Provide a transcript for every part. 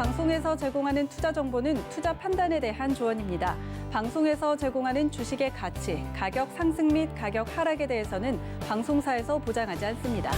방송에서 제공하는 투자 정보는 투자 판단에 대한 조언입니다. 방송에서 제공하는 주식의 가치, 가격 상승 및 가격 하락에 대해서는 방송사에서 보장하지 않습니다.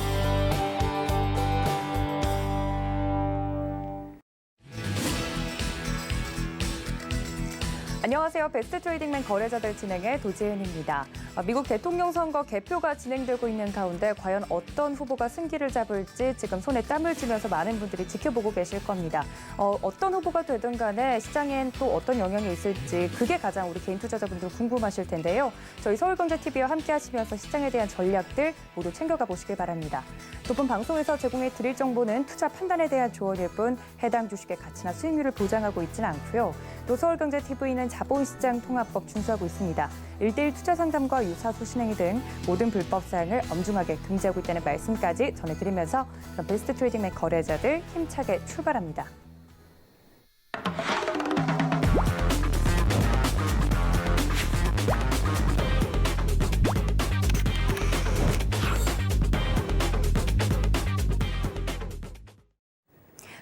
안녕하세요. 베스트 트레이딩맨 거래자들 진행의 도지은입니다. 미국 대통령 선거 개표가 진행되고 있는 가운데 과연 어떤 후보가 승기를 잡을지 지금 손에 땀을 쥐면서 많은 분들이 지켜보고 계실 겁니다. 어떤 후보가 되든 간에 시장엔 또 어떤 영향이 있을지 그게 가장 우리 개인 투자자분들 궁금하실 텐데요. 저희 서울경제TV와 함께 하시면서 시장에 대한 전략들 모두 챙겨가 보시길 바랍니다. 두 분 방송에서 제공해 드릴 정보는 투자 판단에 대한 조언일 뿐 해당 주식의 가치나 수익률을 보장하고 있지는 않고요. 또 서울경제TV는 자본시장 통합법 준수하고 있습니다. 1:1 투자 상담과 유사소 신행위 등 모든 불법 사항을 엄중하게 금지하고 있다는 말씀까지 전해드리면서 베스트 트레이딩맨 거래자들 힘차게 출발합니다.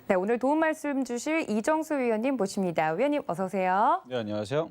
네, 오늘 도움 말씀 주실 이정수 위원님 모십니다. 위원님 어서 오세요. 네, 안녕하세요.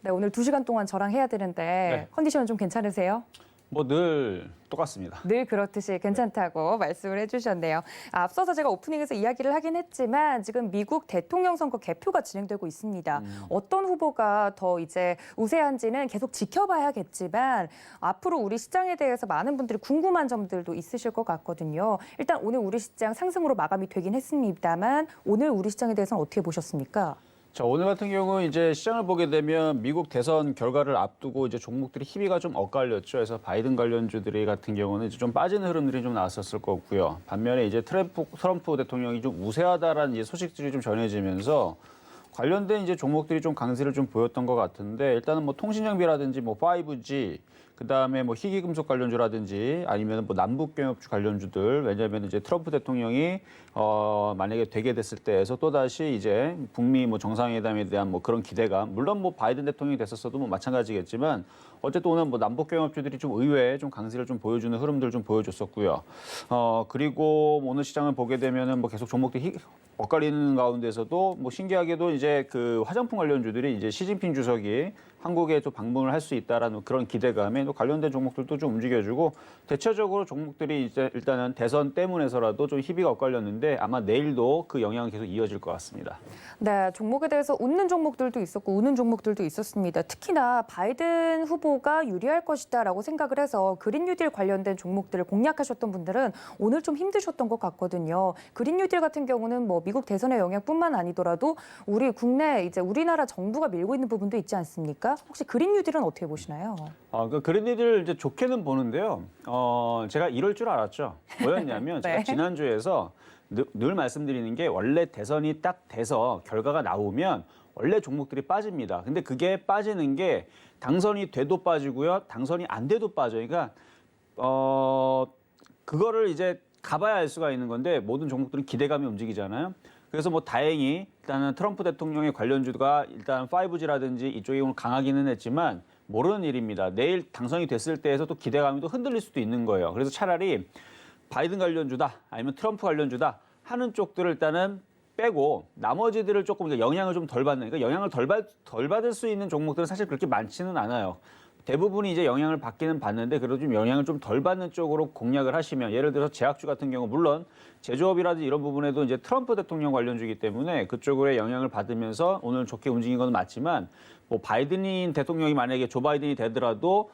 네, 오늘 2시간 동안 저랑 해야 되는데 네. 컨디션은 좀 괜찮으세요? 뭐 늘 똑같습니다. 늘 그렇듯이 괜찮다고 말씀을 해주셨네요. 앞서서 제가 오프닝에서 이야기를 하긴 했지만 지금 미국 대통령 선거 개표가 진행되고 있습니다. 어떤 후보가 더 이제 우세한지는 계속 지켜봐야겠지만 앞으로 우리 시장에 대해서 많은 분들이 궁금한 점들도 있으실 것 같거든요. 일단 오늘 우리 시장 상승으로 마감이 되긴 했습니다만 오늘 우리 시장에 대해서는 어떻게 보셨습니까? 자, 오늘 같은 경우 이제 시장을 보게 되면 미국 대선 결과를 앞두고 이제 종목들이 희비가 좀 엇갈렸죠. 그래서 바이든 관련주들이 같은 경우는 이제 좀 빠지는 흐름들이 좀 나왔었을 거고요. 반면에 이제 트럼프 대통령이 좀 우세하다라는 이제 소식들이 좀 전해지면서 관련된 이제 종목들이 좀 강세를 좀 보였던 것 같은데 일단은 뭐 통신장비라든지 뭐 5G 그다음에 뭐 희귀금속 관련주라든지 아니면 뭐 남북경협주 관련주들 왜냐하면 이제 트럼프 대통령이 만약에 되게 됐을 때에서 또 다시 이제 북미 뭐 정상회담에 대한 뭐 그런 기대감 물론 뭐 바이든 대통령이 됐었어도 뭐 마찬가지겠지만 어쨌든 오늘 뭐 남북경협주들이 좀 의외에 좀 강세를 좀 보여주는 흐름들 좀 보여줬었고요. 그리고 오늘 시장을 보게 되면은 뭐 계속 종목들이 엇갈리는 가운데서도 뭐 신기하게도 이제 그 화장품 관련주들이 이제 시진핑 주석이 한국에 또 방문을 할 수 있다라는 그런 기대감에 또 관련된 종목들도 좀 움직여주고 대체적으로 종목들이 이제 일단은 대선 때문에서라도 좀 희비가 엇갈렸는데 아마 내일도 그 영향은 계속 이어질 것 같습니다. 네, 종목에 대해서 웃는 종목들도 있었고 우는 종목들도 있었습니다. 특히나 바이든 후보가 유리할 것이다라고 생각을 해서 그린 뉴딜 관련된 종목들을 공략하셨던 분들은 오늘 좀 힘드셨던 것 같거든요. 그린 뉴딜 같은 경우는 뭐 미국 대선의 영향뿐만 아니더라도 우리 국내 이제 우리나라 정부가 밀고 있는 부분도 있지 않습니까? 혹시 그린 뉴딜은 어떻게 보시나요? 그 그린 뉴딜 이제 좋게는 보는데요. 제가 이럴 줄 알았죠. 뭐였냐면 네. 제가 지난주에서 늘 말씀드리는 게 원래 대선이 딱 돼서 결과가 나오면 원래 종목들이 빠집니다. 근데 그게 빠지는 게 당선이 돼도 빠지고요. 당선이 안 돼도 빠져요. 그러니까 그거를 이제 가봐야 알 수가 있는 건데 모든 종목들은 기대감이 움직이잖아요. 그래서 뭐 다행히 일단은 트럼프 대통령의 관련주가 일단 5G라든지 이쪽이 오늘 강하기는 했지만 모르는 일입니다. 내일 당선이 됐을 때에서 또 기대감이 또 흔들릴 수도 있는 거예요. 그래서 차라리 바이든 관련주다 아니면 트럼프 관련주다 하는 쪽들을 일단은 빼고 나머지들을 조금 영향을 좀 덜 받는 그러니까 영향을 덜 받을 수 있는 종목들은 사실 그렇게 많지는 않아요. 대부분이 이제 영향을 받기는 받는데 그래도 좀 영향을 좀 덜 받는 쪽으로 공략을 하시면 예를 들어서 제약주 같은 경우 물론 제조업이라든지 이런 부분에도 이제 트럼프 대통령 관련주이기 때문에 그쪽으로의 영향을 받으면서 오늘 좋게 움직인 건 맞지만 뭐 바이든 대통령이 만약에 조 바이든이 되더라도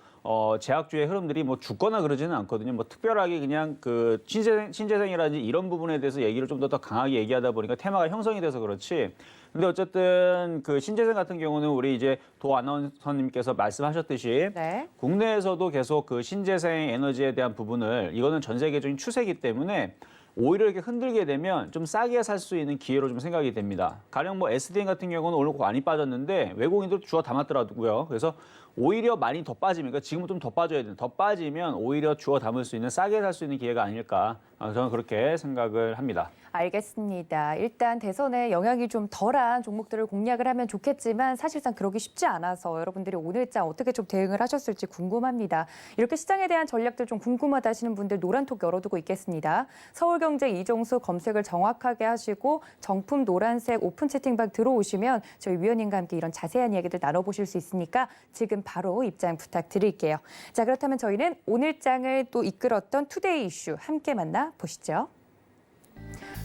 제약주의 흐름들이 뭐 죽거나 그러지는 않거든요. 뭐 특별하게 그냥 그 신재생이라든지 이런 부분에 대해서 얘기를 좀 더 강하게 얘기하다 보니까 테마가 형성이 돼서 그렇지. 근데 어쨌든 그 신재생 같은 경우는 우리 이제 도 아나운서님께서 말씀하셨듯이 네. 국내에서도 계속 그 신재생 에너지에 대한 부분을 이거는 전 세계적인 추세이기 때문에 오히려 이렇게 흔들게 되면 좀 싸게 살 수 있는 기회로 좀 생각이 됩니다. 가령 뭐 SDN 같은 경우는 오늘 많이 빠졌는데 외국인도 주워 담았더라고요. 그래서 오히려 많이 더 빠지면, 그러니까 지금은 좀 더 빠져야 돼요. 더 빠지면 오히려 주워 담을 수 있는 싸게 살 수 있는 기회가 아닐까 저는 그렇게 생각을 합니다. 알겠습니다. 일단 대선에 영향이 좀 덜한 종목들을 공략을 하면 좋겠지만 사실상 그러기 쉽지 않아서 여러분들이 오늘장 어떻게 좀 대응을 하셨을지 궁금합니다. 이렇게 시장에 대한 전략들 좀 궁금하다 하시는 분들 노란톡 열어두고 있겠습니다. 서울경제 이정수 검색을 정확하게 하시고 정품 노란색 오픈 채팅방 들어오시면 저희 위원님과 함께 이런 자세한 이야기들 나눠보실 수 있으니까 지금 바로 입장 부탁드릴게요. 자, 그렇다면 저희는 오늘장을 또 이끌었던 투데이 이슈 함께 만나보시죠.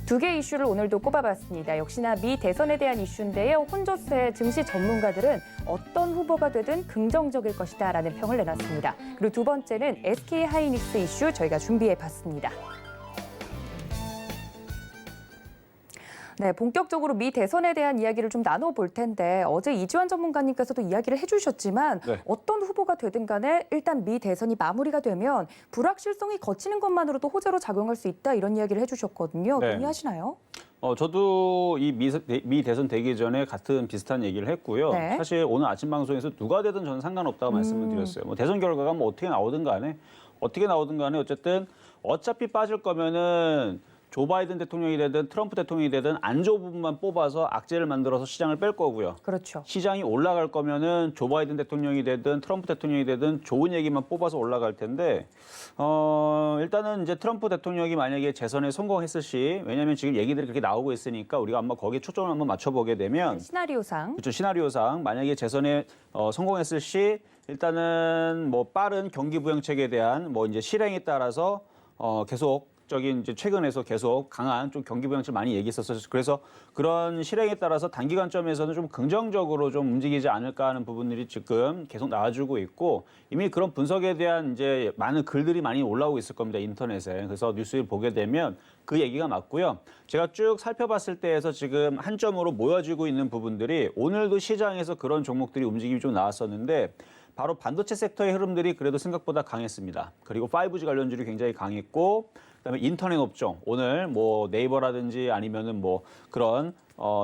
두 개의 이슈를 오늘도 꼽아봤습니다. 역시나 미 대선에 대한 이슈인데요. 혼조세 증시 전문가들은 어떤 후보가 되든 긍정적일 것이다라는 평을 내놨습니다. 그리고 두 번째는 SK하이닉스 이슈 저희가 준비해봤습니다. 네, 본격적으로 미 대선에 대한 이야기를 좀 나눠볼 텐데 어제 이주환 전문가님께서도 이야기를 해주셨지만 네. 어떤 후보가 되든 간에 일단 미 대선이 마무리가 되면 불확실성이 거치는 것만으로도 호재로 작용할 수 있다 이런 이야기를 해주셨거든요. 네. 동의하시나요? 저도 이 미 대선 되기 전에 같은 비슷한 얘기를 했고요. 네. 사실 오늘 아침 방송에서 누가 되든 저는 상관없다고 말씀을 드렸어요. 뭐 대선 결과가 뭐 어떻게 나오든 간에 어쨌든 어차피 빠질 거면은 조 바이든 대통령이 되든 트럼프 대통령이 되든 안 좋은 부분만 뽑아서 악재를 만들어서 시장을 뺄 거고요. 그렇죠. 시장이 올라갈 거면은 조 바이든 대통령이 되든 트럼프 대통령이 되든 좋은 얘기만 뽑아서 올라갈 텐데 일단은 이제 트럼프 대통령이 만약에 재선에 성공했을 시 왜냐하면 지금 얘기들이 그렇게 나오고 있으니까 우리가 한번 거기에 초점을 한번 맞춰보게 되면 시나리오상. 그렇죠. 시나리오상 만약에 재선에 성공했을 시 일단은 뭐 빠른 경기 부양책에 대한 뭐 이제 실행에 따라서 계속적인 이제 최근에서 계속 강한 좀 경기 부양책 많이 얘기했었어요. 그래서 그런 실행에 따라서 단기간점에서는 좀 긍정적으로 좀 움직이지 않을까 하는 부분들이 지금 계속 나와주고 있고 이미 그런 분석에 대한 이제 많은 글들이 많이 올라오고 있을 겁니다. 인터넷에. 그래서 뉴스를 보게 되면 그 얘기가 맞고요. 제가 쭉 살펴봤을 때에서 지금 한 점으로 모여지고 있는 부분들이 오늘도 시장에서 그런 종목들이 움직임이 좀 나왔었는데 바로 반도체 섹터의 흐름들이 그래도 생각보다 강했습니다. 그리고 5G 관련주들이 굉장히 강했고 그다음에 인터넷 업종 오늘 뭐 네이버라든지 아니면은 뭐 그런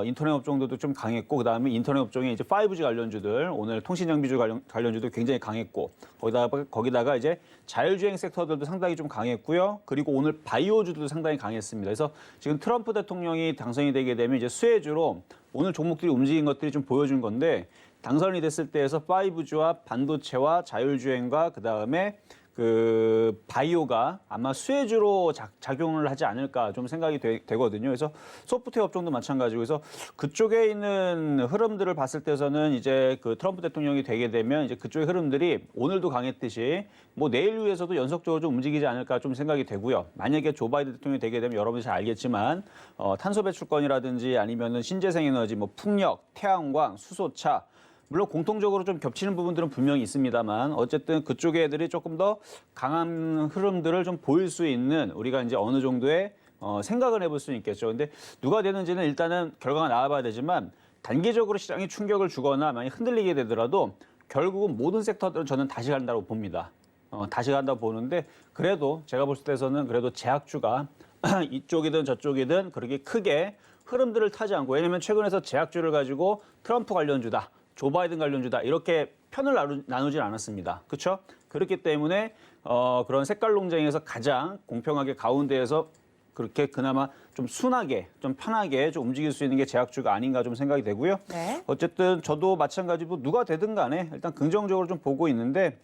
인터넷 업종들도 좀 강했고 그다음에 인터넷 업종에 이제 5G 관련주들 오늘 통신 장비주 관련주도 굉장히 강했고 거기다가 이제 자율주행 섹터들도 상당히 좀 강했고요. 그리고 오늘 바이오주도 상당히 강했습니다. 그래서 지금 트럼프 대통령이 당선이 되게 되면 이제 수혜주로 오늘 종목들이 움직인 것들이 좀 보여준 건데 당선이 됐을 때에서 5G와 반도체와 자율주행과 그다음에 그 바이오가 아마 수혜주로 작용을 하지 않을까 좀 생각이 되거든요. 그래서 소프트웨어 업종도 마찬가지고 그래서 그쪽에 있는 흐름들을 봤을 때서는 이제 그 트럼프 대통령이 되게 되면 이제 그쪽의 흐름들이 오늘도 강했듯이 뭐 내일 이후에서도 연속적으로 좀 움직이지 않을까 좀 생각이 되고요. 만약에 조 바이든 대통령이 되게 되면 여러분이 잘 알겠지만 탄소 배출권이라든지 아니면은 신재생 에너지 뭐 풍력, 태양광, 수소차 물론 공통적으로 좀 겹치는 부분들은 분명히 있습니다만 어쨌든 그쪽 애들이 조금 더 강한 흐름들을 좀 보일 수 있는 우리가 이제 어느 정도의 생각을 해볼 수 있겠죠. 근데 누가 되는지는 일단은 결과가 나와봐야 되지만 단기적으로 시장이 충격을 주거나 많이 흔들리게 되더라도 결국은 모든 섹터들은 저는 다시 간다고 봅니다. 다시 간다고 보는데 그래도 제가 볼 때에서는 그래도 제약주가 이쪽이든 저쪽이든 그렇게 크게 흐름들을 타지 않고 왜냐하면 최근에서 제약주를 가지고 트럼프 관련주다. 조 바이든 관련주다 이렇게 편을 나누진 않았습니다. 그렇죠? 그렇기 때문에 그런 색깔 논쟁에서 가장 공평하게 가운데에서 그렇게 그나마 좀 순하게, 좀 편하게 좀 움직일 수 있는 게 제약주가 아닌가 좀 생각이 되고요. 네. 어쨌든 저도 마찬가지로 누가 되든 간에 일단 긍정적으로 좀 보고 있는데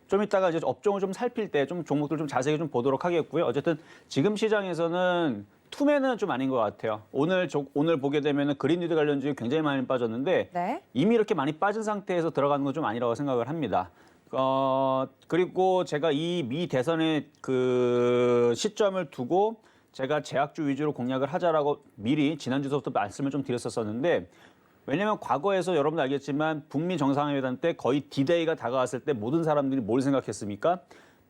좀 이따가 이제 업종을 좀 살필 때 좀 종목들 좀 자세히 좀 보도록 하겠고요. 어쨌든 지금 시장에서는 투매는 좀 아닌 것 같아요. 오늘 보게 되면은 그린리드 관련주가 굉장히 많이 빠졌는데 네. 이미 이렇게 많이 빠진 상태에서 들어가는 건 좀 아니라고 생각을 합니다. 그리고 제가 이 미 대선의 그 시점을 두고 제가 제약주 위주로 공략을 하자라고 미리 지난주부터 말씀을 좀 드렸었는데 왜냐하면 과거에서 여러분 알겠지만 북미 정상회담 때 거의 D-Day가 다가왔을 때 모든 사람들이 뭘 생각했습니까?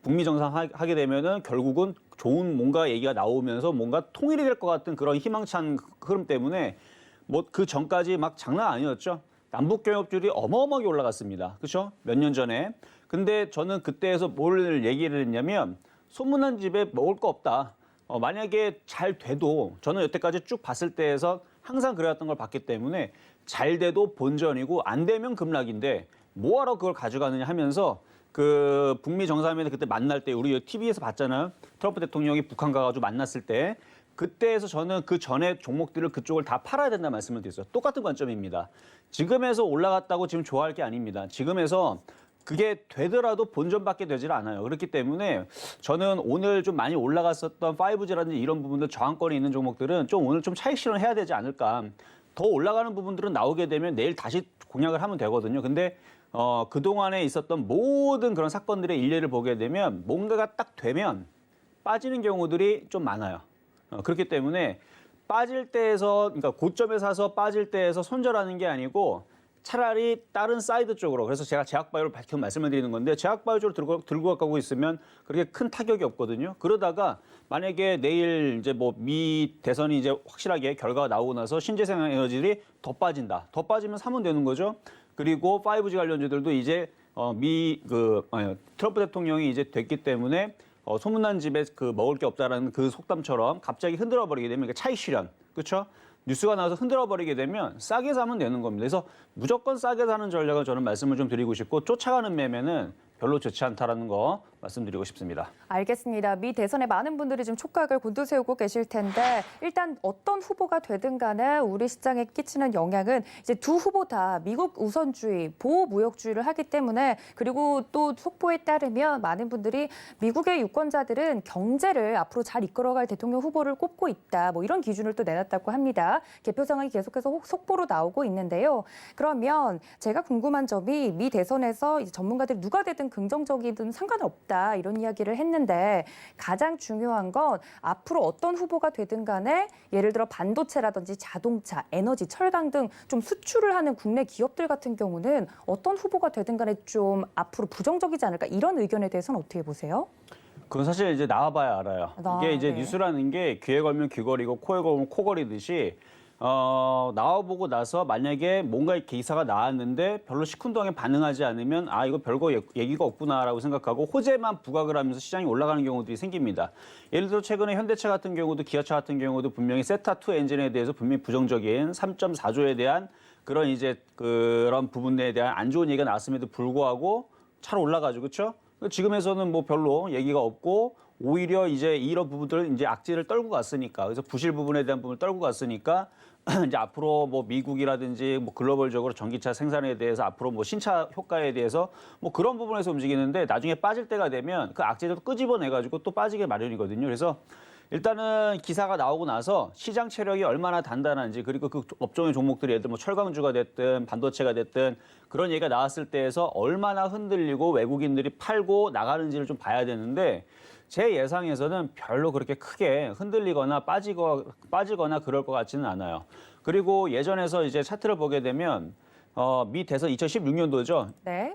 북미 정상하게 되면은 결국은 좋은 뭔가 얘기가 나오면서 뭔가 통일이 될 것 같은 그런 희망찬 흐름 때문에 뭐 그 전까지 막 장난 아니었죠. 남북 경협률이 어마어마하게 올라갔습니다. 그렇죠? 몇 년 전에. 근데 저는 그때에서 뭘 얘기를 했냐면 소문난 집에 먹을 거 없다. 만약에 잘 돼도 저는 여태까지 쭉 봤을 때에서 항상 그래왔던 걸 봤기 때문에 잘 돼도 본전이고 안 되면 급락인데 뭐하러 그걸 가져가느냐 하면서 그 북미 정상회담 그때 만날 때 우리 TV에서 봤잖아요. 트럼프 대통령이 북한 가가지고 만났을 때 그때에서 저는 그 전에 종목들을 그쪽을 다 팔아야 된다 말씀을 드렸어요. 똑같은 관점입니다. 지금에서 올라갔다고 지금 좋아할 게 아닙니다. 지금에서 그게 되더라도 본전밖에 되질 않아요. 그렇기 때문에 저는 오늘 좀 많이 올라갔었던 5G라든지 이런 부분들 저항권에 있는 종목들은 좀 오늘 좀 차익 실현해야 되지 않을까. 더 올라가는 부분들은 나오게 되면 내일 다시 공략을 하면 되거든요. 근데 그동안에 있었던 모든 그런 사건들의 일례를 보게 되면 뭔가가 딱 되면 빠지는 경우들이 좀 많아요. 그렇기 때문에 빠질 때에서, 그러니까 고점에 사서 빠질 때에서 손절하는 게 아니고 차라리 다른 사이드 쪽으로, 그래서 제가 제약바이오를 밝혀 말씀을 드리는 건데 제약바이오 쪽으로 들고 가고 있으면 그렇게 큰 타격이 없거든요. 그러다가 만약에 내일 이제 뭐 미 대선이 이제 확실하게 결과가 나오고 나서 신재생 에너지들이 더 빠진다. 더 빠지면 사면 되는 거죠. 그리고 5G 관련주들도 이제 트럼프 대통령이 이제 됐기 때문에 소문난 집에 그 먹을 게 없다라는 그 속담처럼 갑자기 흔들어 버리게 되면 이게 차익 실현, 그렇죠? 뉴스가 나와서 흔들어 버리게 되면 싸게 사면 되는 겁니다. 그래서 무조건 싸게 사는 전략을 저는 말씀을 좀 드리고 싶고 쫓아가는 매매는 별로 좋지 않다라는 거 말씀드리고 싶습니다. 알겠습니다. 미 대선에 많은 분들이 좀 촉각을 곤두세우고 계실 텐데 일단 어떤 후보가 되든 간에 우리 시장에 끼치는 영향은 이제 두 후보 다 미국 우선주의, 보호무역주의를 하기 때문에 그리고 또 속보에 따르면 많은 분들이 미국의 유권자들은 경제를 앞으로 잘 이끌어갈 대통령 후보를 꼽고 있다. 뭐 이런 기준을 또 내놨다고 합니다. 개표 상황이 계속해서 속보로 나오고 있는데요. 그러면 제가 궁금한 점이 미 대선에서 이제 전문가들이 누가 되든 긍정적이든 상관은 없다 이런 이야기를 했는데 가장 중요한 건 앞으로 어떤 후보가 되든 간에 예를 들어 반도체라든지 자동차, 에너지, 철강 등 좀 수출을 하는 국내 기업들 같은 경우는 어떤 후보가 되든 간에 좀 앞으로 부정적이지 않을까 이런 의견에 대해서는 어떻게 보세요? 그건 사실 이제 나와봐야 알아요. 이게 이제 네. 뉴스라는 게 귀에 걸면 귀걸이고 코에 걸면 코걸이듯이 나와보고 나서 만약에 뭔가 기사가 나왔는데 별로 시큰둥하게 반응하지 않으면 아 이거 별거 얘기가 없구나라고 생각하고 호재만 부각을 하면서 시장이 올라가는 경우들이 생깁니다. 예를 들어 최근에 현대차 같은 경우도 기아차 같은 경우도 분명히 세타2 엔진에 대해서 분명히 부정적인 3.4조에 대한 그런 이제 그런 부분에 대한 안 좋은 얘기가 나왔음에도 불구하고 잘 올라가죠, 그렇죠? 지금에서는 뭐 별로 얘기가 없고 오히려 이제 이런 부분들을 이제 악재를 떨고 갔으니까 그래서 부실 부분에 대한 부분을 떨고 갔으니까 이제 앞으로 뭐 미국이라든지 뭐 글로벌적으로 전기차 생산에 대해서 앞으로 뭐 신차 효과에 대해서 뭐 그런 부분에서 움직이는데 나중에 빠질 때가 되면 그 악재도 끄집어내 가지고 또 빠지게 마련이거든요. 그래서 일단은 기사가 나오고 나서 시장 체력이 얼마나 단단한지 그리고 그 업종의 종목들이 예를 들어 뭐 철강주가 됐든 반도체가 됐든 그런 얘기가 나왔을 때에서 얼마나 흔들리고 외국인들이 팔고 나가는지를 좀 봐야 되는데 제 예상에서는 별로 그렇게 크게 흔들리거나 빠지거나 그럴 것 같지는 않아요. 그리고 예전에서 이제 차트를 보게 되면 미 대선 2016년도죠. 네.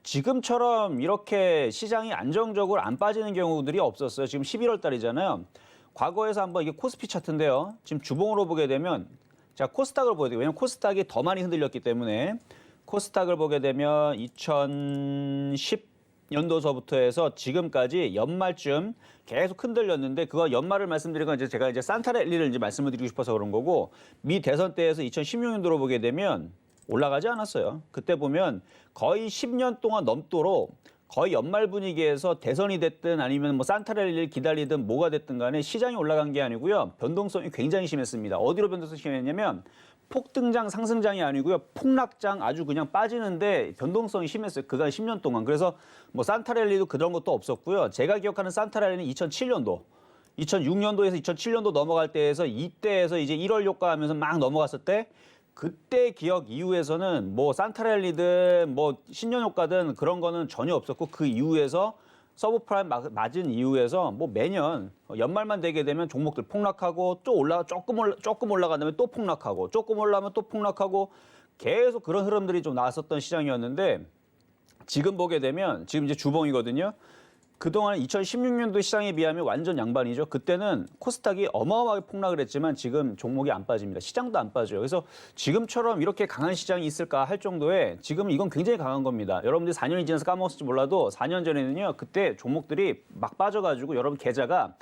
지금처럼 이렇게 시장이 안정적으로 안 빠지는 경우들이 없었어요. 지금 11월 달이잖아요. 과거에서 한번 이게 코스피 차트인데요. 지금 주봉으로 보게 되면 자 코스닥을 보게 돼요. 왜냐하면 코스닥이 더 많이 흔들렸기 때문에 코스닥을 보게 되면 2010년도서부터 해서 지금까지 연말쯤 계속 흔들렸는데 그거 연말을 말씀드린 건 이제 제가 이제 산타랠리를 이제 말씀을 드리고 싶어서 그런 거고 미 대선 때에서 2016년도로 보게 되면 올라가지 않았어요. 그때 보면 거의 10년 동안 넘도록 거의 연말 분위기에서 대선이 됐든 아니면 뭐 산타랠리를 기다리든 뭐가 됐든 간에 시장이 올라간 게 아니고요. 변동성이 굉장히 심했습니다. 어디로 변동성이 심했냐면 폭등장 상승장이 아니고요. 폭락장 아주 그냥 빠지는데 변동성이 심했어요. 그간 10년 동안. 그래서 뭐 산타랠리도 그런 것도 없었고요. 제가 기억하는 산타랠리는 2007년도. 2006년도에서 2007년도 넘어갈 때에서 이때에서 이제 1월 효과 하면서 막 넘어갔을 때 그때 기억 이후에서는 뭐 산타랠리든 뭐 신년 효과든 그런 거는 전혀 없었고 그 이후에서 서브프라임 맞은 이후에서 뭐 매년 연말만 되게 되면 종목들 폭락하고 또 조금 올라간 다음에 또 폭락하고 조금 올라가면 또 폭락하고 계속 그런 흐름들이 좀 나왔었던 시장이었는데 지금 보게 되면 지금 이제 주봉이거든요. 그동안 2016년도 시장에 비하면 완전 양반이죠. 그때는 코스닥이 어마어마하게 폭락을 했지만 지금 종목이 안 빠집니다. 시장도 안 빠져요. 그래서 지금처럼 이렇게 강한 시장이 있을까 할 정도의 지금 이건 굉장히 강한 겁니다. 여러분들이 4년이 지나서 까먹었을지 몰라도 4년 전에는요. 그때 종목들이 막 빠져가지고 여러분 계좌가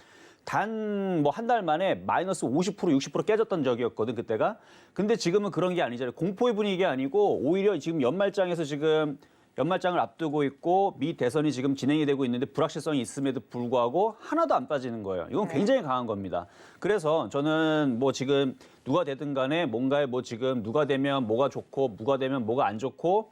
단 뭐 한 달 만에 마이너스 50%, 60% 깨졌던 적이었거든 그때가. 근데 지금은 그런 게 아니잖아요. 공포의 분위기가 아니고 오히려 지금 연말장에서 지금 연말장을 앞두고 있고 미 대선이 지금 진행이 되고 있는데 불확실성이 있음에도 불구하고 하나도 안 빠지는 거예요. 이건 굉장히 강한 겁니다. 그래서 저는 뭐 지금 누가 되든 간에 뭔가에 뭐 지금 누가 되면 뭐가 좋고 누가 되면 뭐가 안 좋고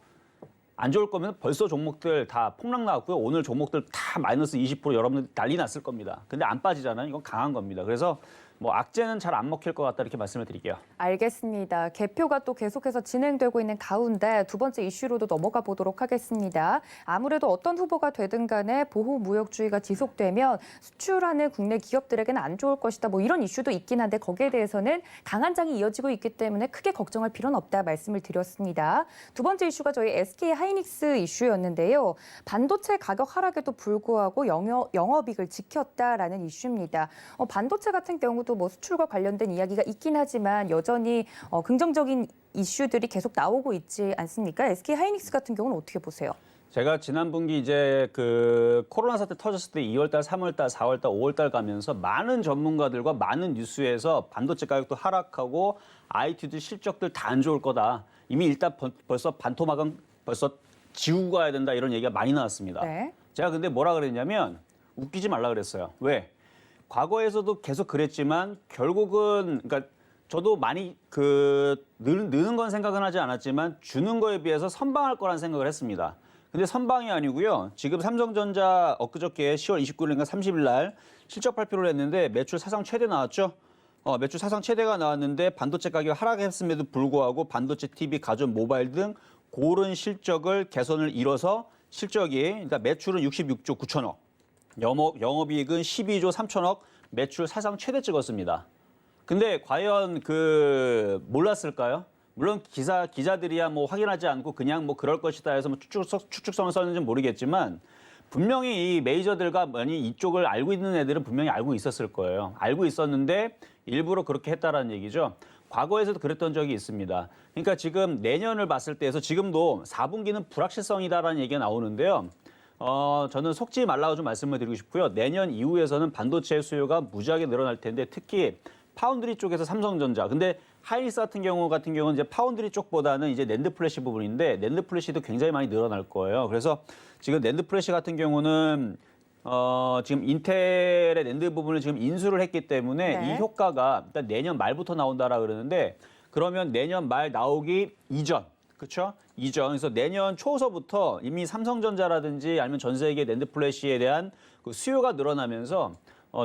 안 좋을 거면 벌써 종목들 다 폭락 나왔고요. 오늘 종목들 다 마이너스 20% 여러분들 난리 났을 겁니다. 근데 안 빠지잖아요. 이건 강한 겁니다. 그래서 뭐 악재는 잘 안 먹힐 것 같다 이렇게 말씀을 드릴게요. 알겠습니다. 개표가 또 계속해서 진행되고 있는 가운데 두 번째 이슈로도 넘어가 보도록 하겠습니다. 아무래도 어떤 후보가 되든 간에 보호무역주의가 지속되면 수출하는 국내 기업들에게는 안 좋을 것이다. 뭐 이런 이슈도 있긴 한데 거기에 대해서는 강한 장이 이어지고 있기 때문에 크게 걱정할 필요는 없다 말씀을 드렸습니다. 두 번째 이슈가 저희 SK 하이닉스 이슈였는데요. 반도체 가격 하락에도 불구하고 영업이익을 지켰다라는 이슈입니다. 반도체 같은 경우도 뭐 수출과 관련된 이야기가 있긴 하지만 여전히 긍정적인 이슈들이 계속 나오고 있지 않습니까? SK 하이닉스 같은 경우는 어떻게 보세요? 제가 지난 분기 이제 그 코로나 사태 터졌을 때 2월달, 3월달, 4월달, 5월달 가면서 많은 전문가들과 많은 뉴스에서 반도체 가격도 하락하고 IT도 실적들 다 안 좋을 거다. 이미 일단 벌써 반토막은 벌써 지우고 가야 된다 이런 얘기가 많이 나왔습니다. 네. 제가 근데 뭐라 그랬냐면 웃기지 말라 그랬어요. 왜? 과거에서도 계속 그랬지만 결국은 그러니까 저도 많이 느는 건 생각은 하지 않았지만 주는 거에 비해서 선방할 거란 생각을 했습니다. 근데 선방이 아니고요. 지금 삼성전자 엊그저께 10월 29일인가 30일 날 실적 발표를 했는데 매출 사상 최대 나왔죠. 매출 사상 최대가 나왔는데 반도체 가격 하락했음에도 불구하고 반도체 TV, 가전, 모바일 등 고른 실적을 개선을 이뤄서 실적이 그러니까 매출은 66조 9천억. 영업이익은 12조 3천억, 매출 사상 최대 찍었습니다. 근데 과연 몰랐을까요? 물론 기자들이야 뭐 확인하지 않고 그냥 뭐 그럴 것이다 해서 뭐 추측성을 썼는지는 모르겠지만 분명히 이 메이저들과 많이 이쪽을 알고 있는 애들은 분명히 알고 있었을 거예요. 알고 있었는데 일부러 그렇게 했다라는 얘기죠. 과거에서도 그랬던 적이 있습니다. 그러니까 지금 내년을 봤을 때에서 지금도 4분기는 불확실성이다라는 얘기가 나오는데요. 저는 속지 말라고 좀 말씀을 드리고 싶고요. 내년 이후에서는 반도체 수요가 무지하게 늘어날 텐데 특히 파운드리 쪽에서 삼성전자. 근데 하이닉스 같은 경우는 이제 파운드리 쪽보다는 이제 낸드 플래시 부분인데 낸드 플래시도 굉장히 많이 늘어날 거예요. 그래서 지금 낸드 플래시 같은 경우는 지금 인텔의 낸드 부분을 지금 인수를 했기 때문에 네. 이 효과가 일단 내년 말부터 나온다라 그러는데 그러면 내년 말 나오기 이전. 그렇죠? 이전. 그래서 내년 초서부터 이미 삼성전자라든지 아니면 전 세계 낸드 플래시에 대한 그 수요가 늘어나면서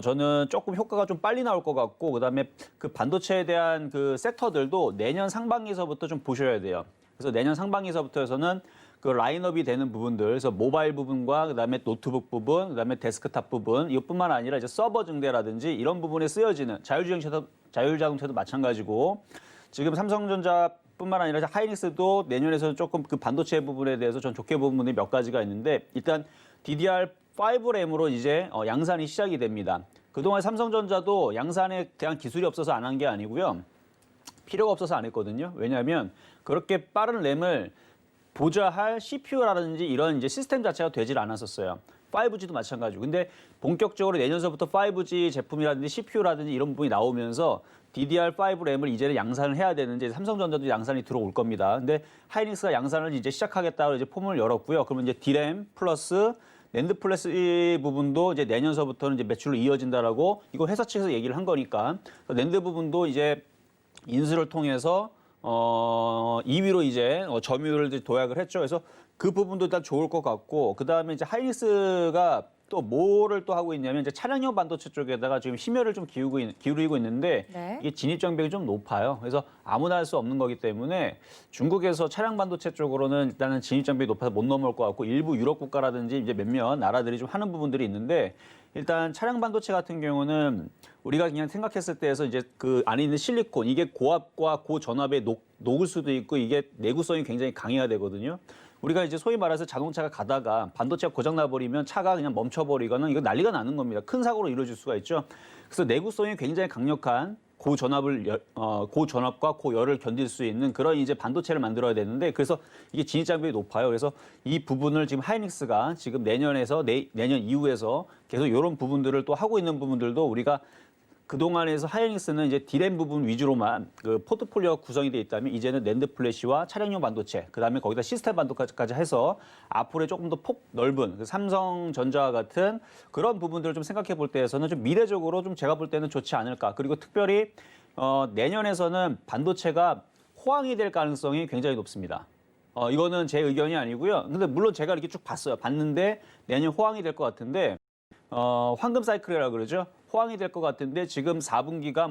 저는 조금 효과가 좀 빨리 나올 것 같고 그다음에 그 반도체에 대한 그 섹터들도 내년 상반기서부터 좀 보셔야 돼요. 그래서 내년 상반기서부터에서는 그 라인업이 되는 부분들, 그래서 모바일 부분과 그다음에 노트북 부분, 그다음에 데스크탑 부분 이것뿐만 아니라 이제 서버 증대라든지 이런 부분에 쓰여지는 자율자동차도 마찬가지고 지금 삼성전자 뿐만 아니라 하이닉스도 내년에서 조금 그 반도체 부분에 대해서 전 좋게 보는 부분이 몇 가지가 있는데 일단 DDR5 램으로 이제 양산이 시작이 됩니다. 그동안 삼성전자도 양산에 대한 기술이 없어서 안 한 게 아니고요. 필요가 없어서 안 했거든요. 왜냐하면 그렇게 빠른 램을 보좌할 CPU라든지 이런 이제 시스템 자체가 되질 않았었어요. 5G도 마찬가지고. 근데 본격적으로 내년서부터 5G 제품이라든지 CPU라든지 이런 부분이 나오면서 DDR5 램을 이제는 양산을 해야 되는데 삼성전자도 양산이 들어올 겁니다. 근데 하이닉스가 양산을 이제 시작하겠다고 이제 포문을 열었고요. 그러면 이제 D램 플러스 낸드 플래시 부분도 이제 내년서부터는 이제 매출로 이어진다라고 이거 회사 측에서 얘기를 한 거니까 낸드 부분도 이제 인수를 통해서 2위로 이제 점유율을 도약을 했죠. 그래서 그 부분도 일단 좋을 것 같고 그다음에 이제 하이닉스가 또 뭐를 또 하고 있냐면 이제 차량용 반도체 쪽에다가 지금 심혈을 좀 기울이고 있는데 네. 이게 진입 장벽이 좀 높아요. 그래서 아무나 할 수 없는 거기 때문에 중국에서 차량 반도체 쪽으로는 일단은 진입 장벽이 높아서 못 넘어올 것 같고 일부 유럽 국가라든지 이제 몇몇 나라들이 좀 하는 부분들이 있는데 일단 차량 반도체 같은 경우는 우리가 그냥 생각했을 때에서 이제 그 안에 있는 실리콘 이게 고압과 고전압에 녹을 수도 있고 이게 내구성이 굉장히 강해야 되거든요. 우리가 이제 소위 말해서 자동차가 가다가 반도체가 고장 나버리면 차가 그냥 멈춰버리거나 이거 난리가 나는 겁니다. 큰 사고로 이루어질 수가 있죠. 그래서 내구성이 굉장히 강력한 고전압과 고열을 견딜 수 있는 그런 이제 반도체를 만들어야 되는데 그래서 이게 진입 장벽이 높아요. 그래서 이 부분을 지금 하이닉스가 지금 내년 이후에서 계속 이런 부분들을 또 하고 있는 부분들도 우리가 그동안에서 하이닉스는 이제 디램 부분 위주로만 그 포트폴리오가 구성이 돼 있다면 이제는 낸드 플래시와 차량용 반도체, 그다음에 거기다 시스템 반도체까지 해서 앞으로 조금 더 폭 넓은 그 삼성전자와 같은 그런 부분들을 좀 생각해 볼 때에서는 좀 미래적으로 좀 제가 볼 때는 좋지 않을까. 그리고 특별히 내년에서는 반도체가 호황이 될 가능성이 굉장히 높습니다. 이거는 제 의견이 아니고요. 근데 물론 제가 이렇게 쭉 봤는데 내년 호황이 될 것 같은데 황금 사이클이라고 그러죠. 호황이 될 것 같은데 지금 4분기가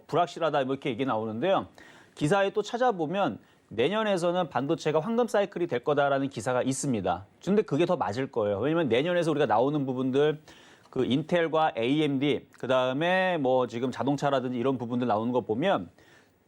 불확실하다 이렇게 얘기 나오는데요. 기사에 또 찾아보면 내년에서는 반도체가 황금 사이클이 될 거다라는 기사가 있습니다. 근데 그게 더 맞을 거예요. 왜냐면 내년에서 우리가 나오는 부분들 그 인텔과 AMD 그다음에 뭐 지금 자동차라든지 이런 부분들 나오는 거 보면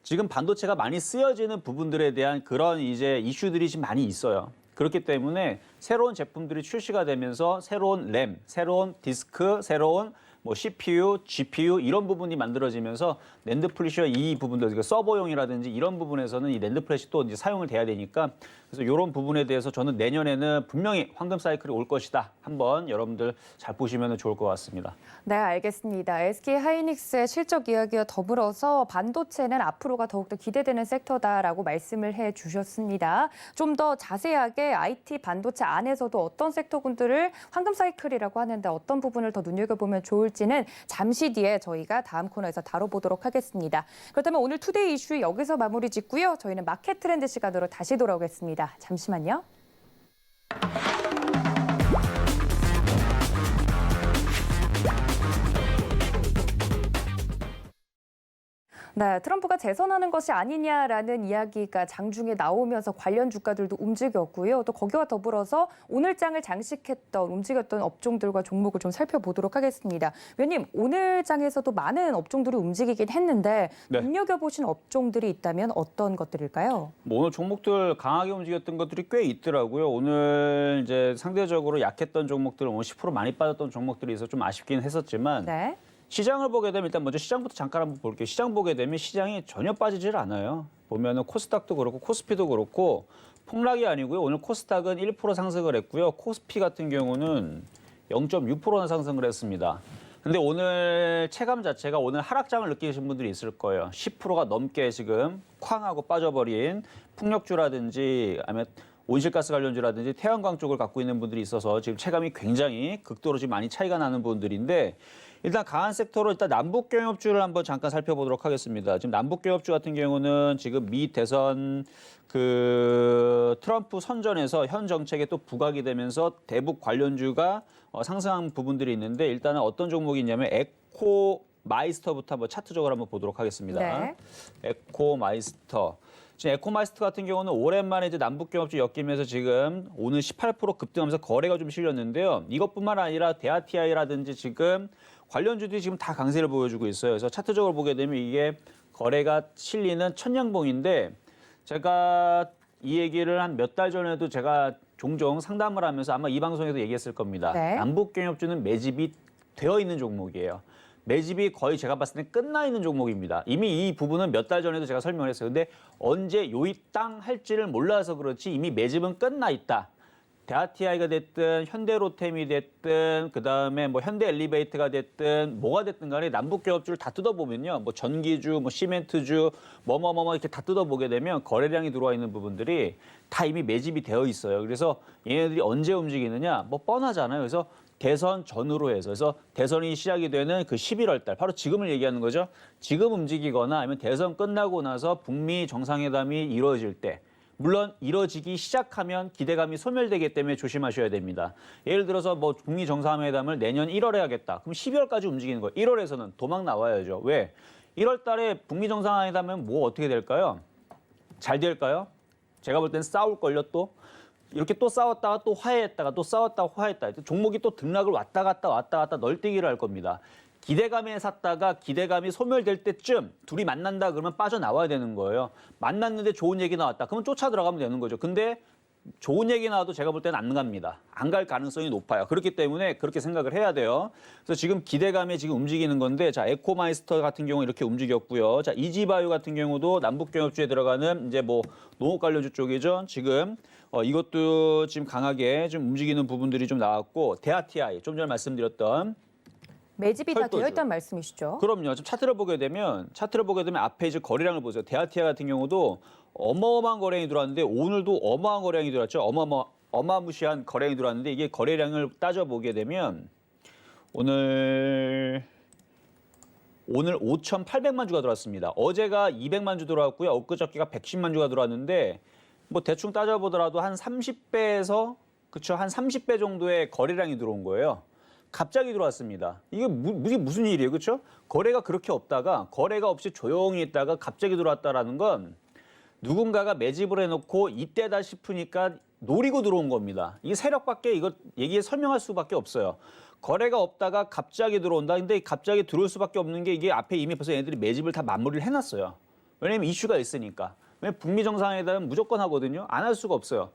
지금 반도체가 많이 쓰여지는 부분들에 대한 그런 이제 이슈들이 지금 많이 있어요. 그렇기 때문에 새로운 제품들이 출시가 되면서 새로운 램, 새로운 디스크, 새로운 뭐 CPU, GPU 이런 부분이 만들어지면서 낸드 플래시와 이 부분들, 그러니까 서버용이라든지 이런 부분에서는 이 낸드 플래시 또 이제 사용을 돼야 되니까 그래서 이런 부분에 대해서 저는 내년에는 분명히 황금 사이클이 올 것이다. 한번 여러분들 잘 보시면 좋을 것 같습니다. 네, 알겠습니다. SK 하이닉스의 실적 이야기와 더불어서 반도체는 앞으로가 더욱더 기대되는 섹터다라고 말씀을 해주셨습니다. 좀 더 자세하게 IT 반도체 안에서도 어떤 섹터군들을 황금 사이클이라고 하는데 어떤 부분을 더 눈여겨보면 좋을지는 잠시 뒤에 저희가 다음 코너에서 다뤄보도록 하겠습니다. 그렇다면 오늘 투데이 이슈 여기서 마무리 짓고요. 저희는 마켓 트렌드 시간으로 다시 돌아오겠습니다. 잠시만요. 네, 트럼프가 재선하는 것이 아니냐라는 이야기가 장중에 나오면서 관련 주가들도 움직였고요. 또 거기와 더불어서 오늘 장을 장식했던 움직였던 업종들과 종목을 좀 살펴보도록 하겠습니다. 위원님, 오늘 장에서도 많은 업종들이 움직이긴 했는데 네. 눈여겨보신 업종들이 있다면 어떤 것들일까요? 뭐 오늘 종목들 강하게 움직였던 것들이 꽤 있더라고요. 오늘 이제 상대적으로 약했던 종목들, 오늘 10% 많이 빠졌던 종목들이 있어서 좀 아쉽긴 했었지만 네. 시장을 보게 되면 일단 먼저 시장부터 잠깐 한번 볼게요. 시장 보게 되면 시장이 전혀 빠지질 않아요. 보면은 코스닥도 그렇고 코스피도 그렇고 폭락이 아니고요. 오늘 코스닥은 1% 상승을 했고요. 코스피 같은 경우는 0.6%나 상승을 했습니다. 근데 오늘 체감 자체가 오늘 하락장을 느끼신 분들이 있을 거예요. 10%가 넘게 지금 쾅 하고 빠져버린 풍력주라든지 아니면 온실가스 관련주라든지 태양광 쪽을 갖고 있는 분들이 있어서 지금 체감이 굉장히 극도로 지금 많이 차이가 나는 분들인데 일단 강한 섹터로 일단 남북경협주를 한번 잠깐 살펴보도록 하겠습니다. 지금 남북경협주 같은 경우는 지금 미 대선 그 트럼프 선전에서 현 정책에 또 부각이 되면서 대북 관련주가 상승한 부분들이 있는데 일단은 어떤 종목이 있냐면 에코마이스터부터 한번 차트적으로 한번 보도록 하겠습니다. 네. 에코마이스터. 지금 에코마이스터 같은 경우는 오랜만에 이제 남북경협주 엮이면서 지금 오늘 18% 급등하면서 거래가 좀 실렸는데요. 이것뿐만 아니라 대아티아이라든지 지금 관련주들이 지금 다 강세를 보여주고 있어요. 그래서 차트적으로 보게 되면 이게 거래가 실리는 천냥봉인데 제가 이 얘기를 한 몇 달 전에도 제가 종종 상담을 하면서 아마 이 방송에서 얘기했을 겁니다. 네. 남북경협주는 매집이 되어 있는 종목이에요. 매집이 거의 제가 봤을 때 끝나 있는 종목입니다. 이미 이 부분은 몇 달 전에도 제가 설명을 했어요. 근데 언제 요이 땅 할지를 몰라서 그렇지 이미 매집은 끝나 있다. 대아티아이가 됐든 현대로템이 됐든 그다음에 뭐 현대엘리베이터가 됐든 뭐가 됐든 간에 남북경협주를 다 뜯어보면요. 뭐 전기주, 뭐 시멘트주, 뭐뭐뭐 이렇게 다 뜯어보게 되면 거래량이 들어와 있는 부분들이 다 이미 매집이 되어 있어요. 그래서 얘네들이 언제 움직이느냐? 뭐 뻔하잖아요. 그래서 대선 전후로 해서 그래서 대선이 시작이 되는 그 11월 달 바로 지금을 얘기하는 거죠. 지금 움직이거나 아니면 대선 끝나고 나서 북미 정상회담이 이루어질 때 물론 이뤄지기 시작하면 기대감이 소멸되기 때문에 조심하셔야 됩니다. 예를 들어서 뭐 북미 정상회담을 내년 1월에 하겠다. 그럼 12월까지 움직이는 거예요. 1월에서는 도망 나와야죠. 왜? 1월 달에 북미 정상회담은 뭐 어떻게 될까요? 잘 될까요? 제가 볼 땐 싸울걸요 또. 이렇게 또 싸웠다가 또 화해했다가 또 싸웠다가 화해했다. 종목이 또 등락을 왔다 갔다 널뛰기를 할 겁니다. 기대감에 샀다가 기대감이 소멸될 때쯤 둘이 만난다 그러면 빠져나와야 되는 거예요. 만났는데 좋은 얘기 나왔다. 그러면 쫓아 들어가면 되는 거죠. 근데 좋은 얘기 나와도 제가 볼 때는 안 갑니다. 안 갈 가능성이 높아요. 그렇기 때문에 그렇게 생각을 해야 돼요. 그래서 지금 기대감에 지금 움직이는 건데 자 에코마이스터 같은 경우 이렇게 움직였고요. 자 이지바이오 같은 경우도 남북경협주에 들어가는 이제 뭐 농업 관련주 쪽이죠. 지금 이것도 지금 강하게 좀 움직이는 부분들이 좀 나왔고 대아티아이 좀 전에 말씀드렸던 매집이 다 철도주. 되어 있다는 말씀이시죠? 그럼요. 지금 차트를 보게 되면 앞에 이제 거래량을 보세요. 데아티아 같은 경우도 어마어마한 거래량이 들어왔는데 오늘도 어마어마한 거래량이 들어왔죠. 어마무시한 거래량이 들어왔는데 이게 거래량을 따져보게 되면 오늘 5,800만 주가 들어왔습니다. 어제가 200만 주 들어왔고요. 엊그저께가 110만 주가 들어왔는데 뭐 대충 따져보더라도 한 30배에서 그쵸 한 30배 정도의 거래량이 들어온 거예요. 갑자기 들어왔습니다. 이게 무슨 일이에요, 그렇죠? 거래가 그렇게 없다가 거래가 없이 조용히 있다가 갑자기 들어왔다라는 건 누군가가 매집을 해놓고 이때다 싶으니까 노리고 들어온 겁니다. 이게 세력밖에 이거 얘기에 설명할 수밖에 없어요. 거래가 없다가 갑자기 들어온다. 근데 갑자기 들어올 수밖에 없는 게 이게 앞에 이미 벌써 얘들이 매집을 다 마무리를 해놨어요. 왜냐면 이슈가 있으니까. 왜냐면 북미 정상회담은 무조건 하거든요. 안 할 수가 없어요.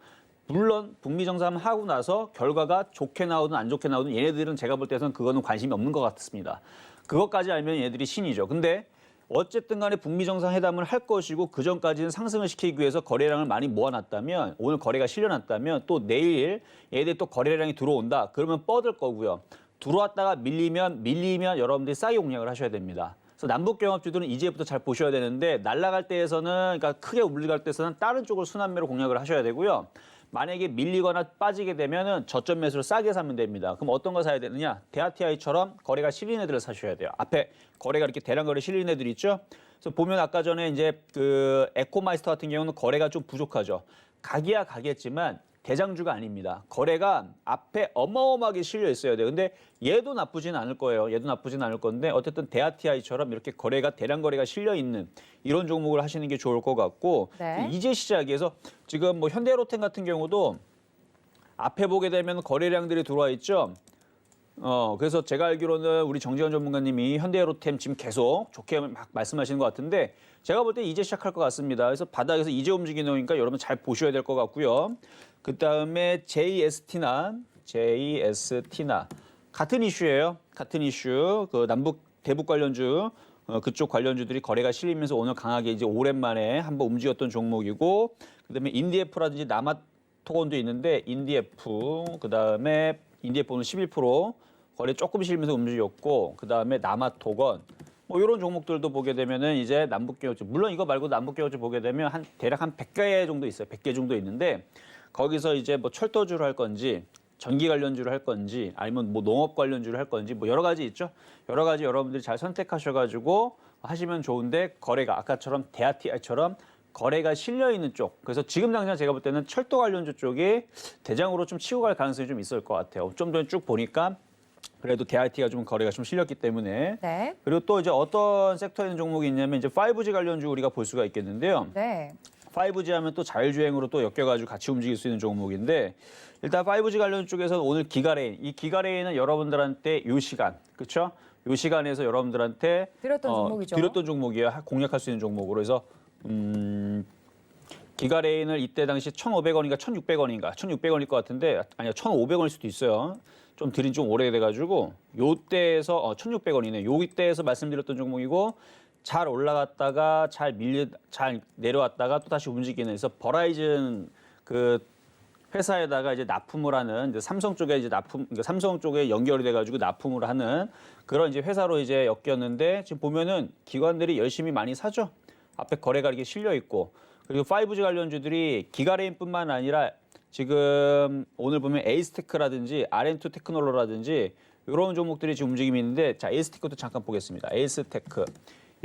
물론 북미 정상회담 하고 나서 결과가 좋게 나오든 안 좋게 나오든 얘네들은 제가 볼 때는 그거는 관심이 없는 것 같습니다. 그것까지 알면 얘들이 신이죠. 근데 어쨌든 간에 북미 정상회담을 할 것이고 그전까지는 상승을 시키기 위해서 거래량을 많이 모아놨다면 오늘 거래가 실려났다면 또 내일 얘들이 또 거래량이 들어온다. 그러면 뻗을 거고요. 들어왔다가 밀리면 여러분들이 싸게 공략을 하셔야 됩니다. 그래서 남북 경합주들은 이제부터 잘 보셔야 되는데 날아갈 때에서는 그러니까 크게 올라갈 때에서는 다른 쪽을 순환매로 공략을 하셔야 되고요. 만약에 밀리거나 빠지게 되면은 저점 매수로 싸게 사면 됩니다. 그럼 어떤 거 사야 되느냐? 데아티아이처럼 거래가 실린 애들을 사셔야 돼요. 앞에 거래가 이렇게 대량 거래 실린 애들 있죠? 그래서 보면 아까 전에 이제 그 에코마이스터 같은 경우는 거래가 좀 부족하죠. 각이야 가겠지만 대장주가 아닙니다. 거래가 앞에 어마어마하게 실려 있어야 돼요. 근데 얘도 나쁘진 않을 거예요. 얘도 나쁘진 않을 건데 어쨌든 데아티아이처럼 이렇게 거래가 대량 거래가 실려 있는 이런 종목을 하시는 게 좋을 것 같고 네. 이제 시작해서 지금 뭐 현대로템 같은 경우도 앞에 보게 되면 거래량들이 들어와 있죠. 그래서 제가 알기로는 우리 정재원 전문가님이 현대로템 지금 계속 좋게 막 말씀하시는 것 같은데 제가 볼 때 이제 시작할 것 같습니다. 그래서 바닥에서 이제 움직이는 거니까 여러분 잘 보셔야 될 것 같고요. 그 다음에 JST나 같은 이슈예요. 같은 이슈. 그 남북 대북 관련주 그쪽 관련주들이 거래가 실리면서 오늘 강하게 이제 오랜만에 한번 움직였던 종목이고 그다음에 인디에프라든지 남아토건도 있는데 인디에프 그다음에 인디에프 오늘 11% 거래 조금 실리면서 움직였고 그다음에 남아토건 뭐 이런 종목들도 보게 되면은 이제 남북경협주 물론 이거 말고 남북경협주 보게 되면 한 대략 한 100개 정도 있어요. 100개 정도 있는데 거기서 이제 뭐 철도주를 할 건지 전기 관련주를 할 건지 아니면 뭐 농업 관련주를 할 건지 뭐 여러 가지 있죠. 여러 가지 여러분들이 잘 선택하셔가지고 하시면 좋은데 거래가 아까처럼 데아티아처럼 거래가 실려 있는 쪽. 그래서 지금 당장 제가 볼 때는 철도 관련주 쪽이 대장으로 좀 치고 갈 가능성이 좀 있을 것 같아요. 좀 전에 쭉 보니까 그래도 데아티가 좀 거래가 좀 실렸기 때문에. 네. 그리고 또 이제 어떤 섹터에 있는 종목이 있냐면 이제 5G 관련주 우리가 볼 수가 있겠는데요. 네. 5G 하면 또 자율주행으로 또 엮여가지고 같이 움직일 수 있는 종목인데 일단 5G 관련 쪽에서는 오늘 기가레인, 이 기가레인은 여러분들한테 요 시간, 그렇죠? 요 시간에서 여러분들한테 드렸던 종목이죠. 드렸던 종목이에요. 공략할 수 있는 종목으로 해서 기가레인을 이때 당시 1,500원인가 1,600원인가 1,600원일 것 같은데 아니요 1,500원일 수도 있어요. 좀 드린 좀 오래돼가지고 요때에서 1,600원이네. 요 이때에서 말씀드렸던 종목이고. 잘 올라갔다가 잘 내려왔다가 또 다시 움직이는 그래서 버라이즌 그 회사에다가 이제 납품을 하는 이제 삼성 쪽에 이제 그러니까 삼성 쪽에 연결이 돼가지고 납품을 하는 그런 이제 회사로 이제 엮였는데 지금 보면은 기관들이 열심히 많이 사죠. 앞에 거래가 이렇게 실려 있고 그리고 5G 관련주들이 기가레인뿐만 아니라 지금 오늘 보면 에이스테크라든지 RM2 테크놀로라든지 이런 종목들이 지금 움직임이 있는데 자 에이스테크도 잠깐 보겠습니다. 에이스테크.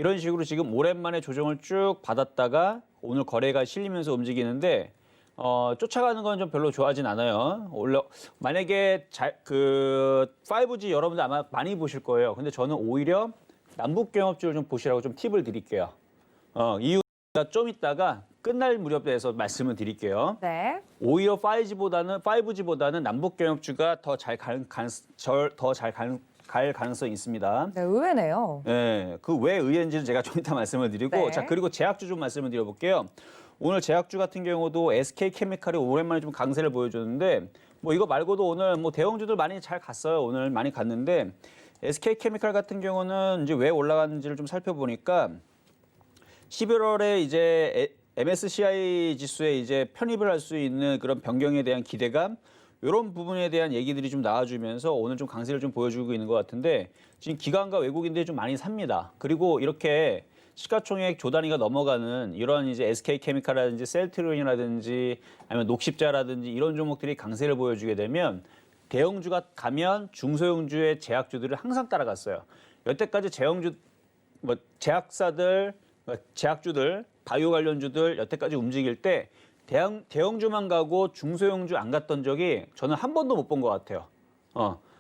이런 식으로 지금 오랜만에 조정을 쭉 받았다가 오늘 거래가 실리면서 움직이는데 쫓아가는 건 좀 별로 좋아하진 않아요. 만약에 5G 여러분들 아마 많이 보실 거예요. 근데 저는 오히려 남북 경협주를 좀 보시라고 좀 팁을 드릴게요. 이유가 좀 있다가 끝날 무렵에서 말씀을 드릴게요. 네. 오히려 5G보다는 남북 경협주가 더 잘 갈 가능성이 있습니다. 네, 의외네요. 네, 그 왜 의외인지는 제가 좀 이따 말씀을 드리고 네. 자 그리고 제약주 좀 말씀을 드려볼게요. 오늘 제약주 같은 경우도 SK케미칼이 오랜만에 좀 강세를 보여줬는데 뭐 이거 말고도 오늘 뭐 대형주들 많이 잘 갔어요. 오늘 많이 갔는데 SK케미칼 같은 경우는 이제 왜 올라갔는지를 좀 살펴보니까 11월에 이제 MSCI 지수에 이제 편입을 할 수 있는 그런 변경에 대한 기대감 이런 부분에 대한 얘기들이 좀 나와주면서 오늘 좀 강세를 좀 보여주고 있는 것 같은데 지금 기관과 외국인들이 좀 많이 삽니다. 그리고 이렇게 시가총액 조 단위가 넘어가는 이런 이제 SK케미칼이라든지 셀트리온이라든지 아니면 녹십자라든지 이런 종목들이 강세를 보여주게 되면 대형주가 가면 중소형주의 제약주들을 항상 따라갔어요. 여태까지 제약사들, 제약주들, 바이오 관련주들 여태까지 움직일 때 대형주만 가고 중소형주 안 갔던 적이 저는 한 번도 못 본 것 같아요.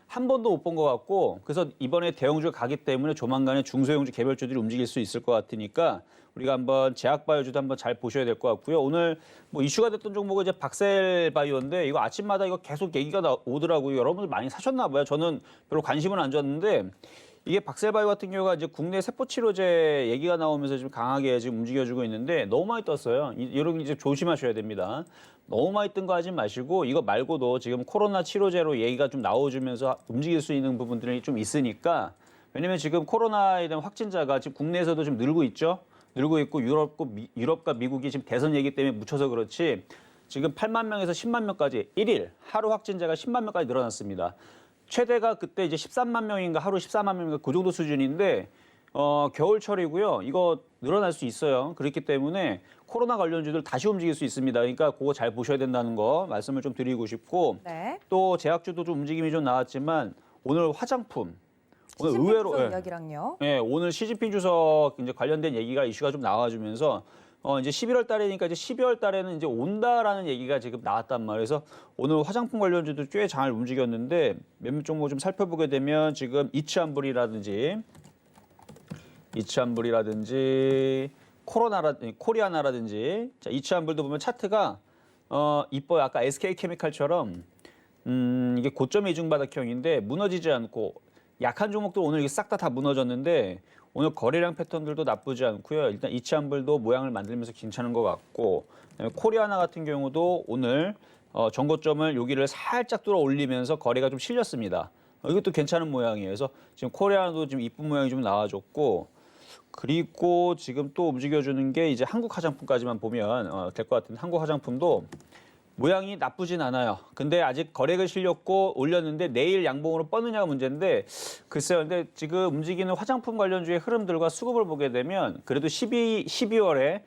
한 번도 못 본 것 같고 그래서 이번에 대형주가 가기 때문에 조만간에 중소형주 개별주들이 움직일 수 있을 것 같으니까 우리가 한번 제약바이오주도 한번 잘 보셔야 될 것 같고요. 오늘 뭐 이슈가 됐던 종목은 이제 박셀바이오인데 이거 아침마다 이거 계속 얘기가 오더라고요. 여러분들 많이 사셨나 봐요. 저는 별로 관심은 안 줬는데 이게 박셀바이오 같은 경우가 이제 국내 세포치료제 얘기가 나오면서 좀 강하게 지금 움직여주고 있는데 너무 많이 떴어요. 이런 이제 조심하셔야 됩니다. 너무 많이 뜬 거 하지 마시고 이거 말고도 지금 코로나 치료제로 얘기가 좀 나와주면서 움직일 수 있는 부분들이 좀 있으니까 왜냐면 지금 코로나에 대한 확진자가 지금 국내에서도 좀 늘고 있죠. 늘고 있고 유럽과 미국이 지금 대선 얘기 때문에 묻혀서 그렇지 지금 8만 명에서 10만 명까지 1일 하루 확진자가 10만 명까지 늘어났습니다. 최대가 그때 이제 13만 명인가 하루 14만 명인가 그 정도 수준인데 겨울철이고요. 이거 늘어날 수 있어요. 그렇기 때문에 코로나 관련주들 다시 움직일 수 있습니다. 그러니까 그거 잘 보셔야 된다는 거 말씀을 좀 드리고 싶고 네. 또 제약주도 좀 움직임이 좀 나왔지만 오늘 화장품 오늘 시진핑 의외로 주석 이야기랑요. 네, 오늘 시진핑 주석 이제 관련된 얘기가 이슈가 좀 나와주면서 이제 11월 달이니까 이제 12월 달에는 이제 온다라는 얘기가 지금 나왔단 말이에요. 그래서 오늘 화장품 관련주도 꽤 잘 움직였는데 몇몇 종목 좀 살펴보게 되면 지금 이츠한불이라든지 코리아나라든지 자, 이츠한불도 보면 차트가 이뻐요. 아까 SK케미칼처럼 이게 고점의 이중바닥형인데 무너지지 않고 약한 종목들 오늘 이게 싹 다 무너졌는데 오늘 거래량 패턴들도 나쁘지 않고요. 일단 이치한불도 모양을 만들면서 괜찮은 것 같고 그다음에 코리아나 같은 경우도 오늘 전고점을 여기를 살짝 뚫어 올리면서 거래가 좀 실렸습니다. 이것도 괜찮은 모양이에요. 그래서 지금 코리아나도 지금 이쁜 모양이 좀 나와줬고 그리고 지금 또 움직여주는 게 이제 한국 화장품까지만 보면 될 것 같은데 한국 화장품도 모양이 나쁘진 않아요. 근데 아직 거래가 실렸고 올렸는데 내일 양봉으로 뻗느냐가 문제인데 글쎄요. 근데 지금 움직이는 화장품 관련주의 흐름들과 수급을 보게 되면 그래도 12월에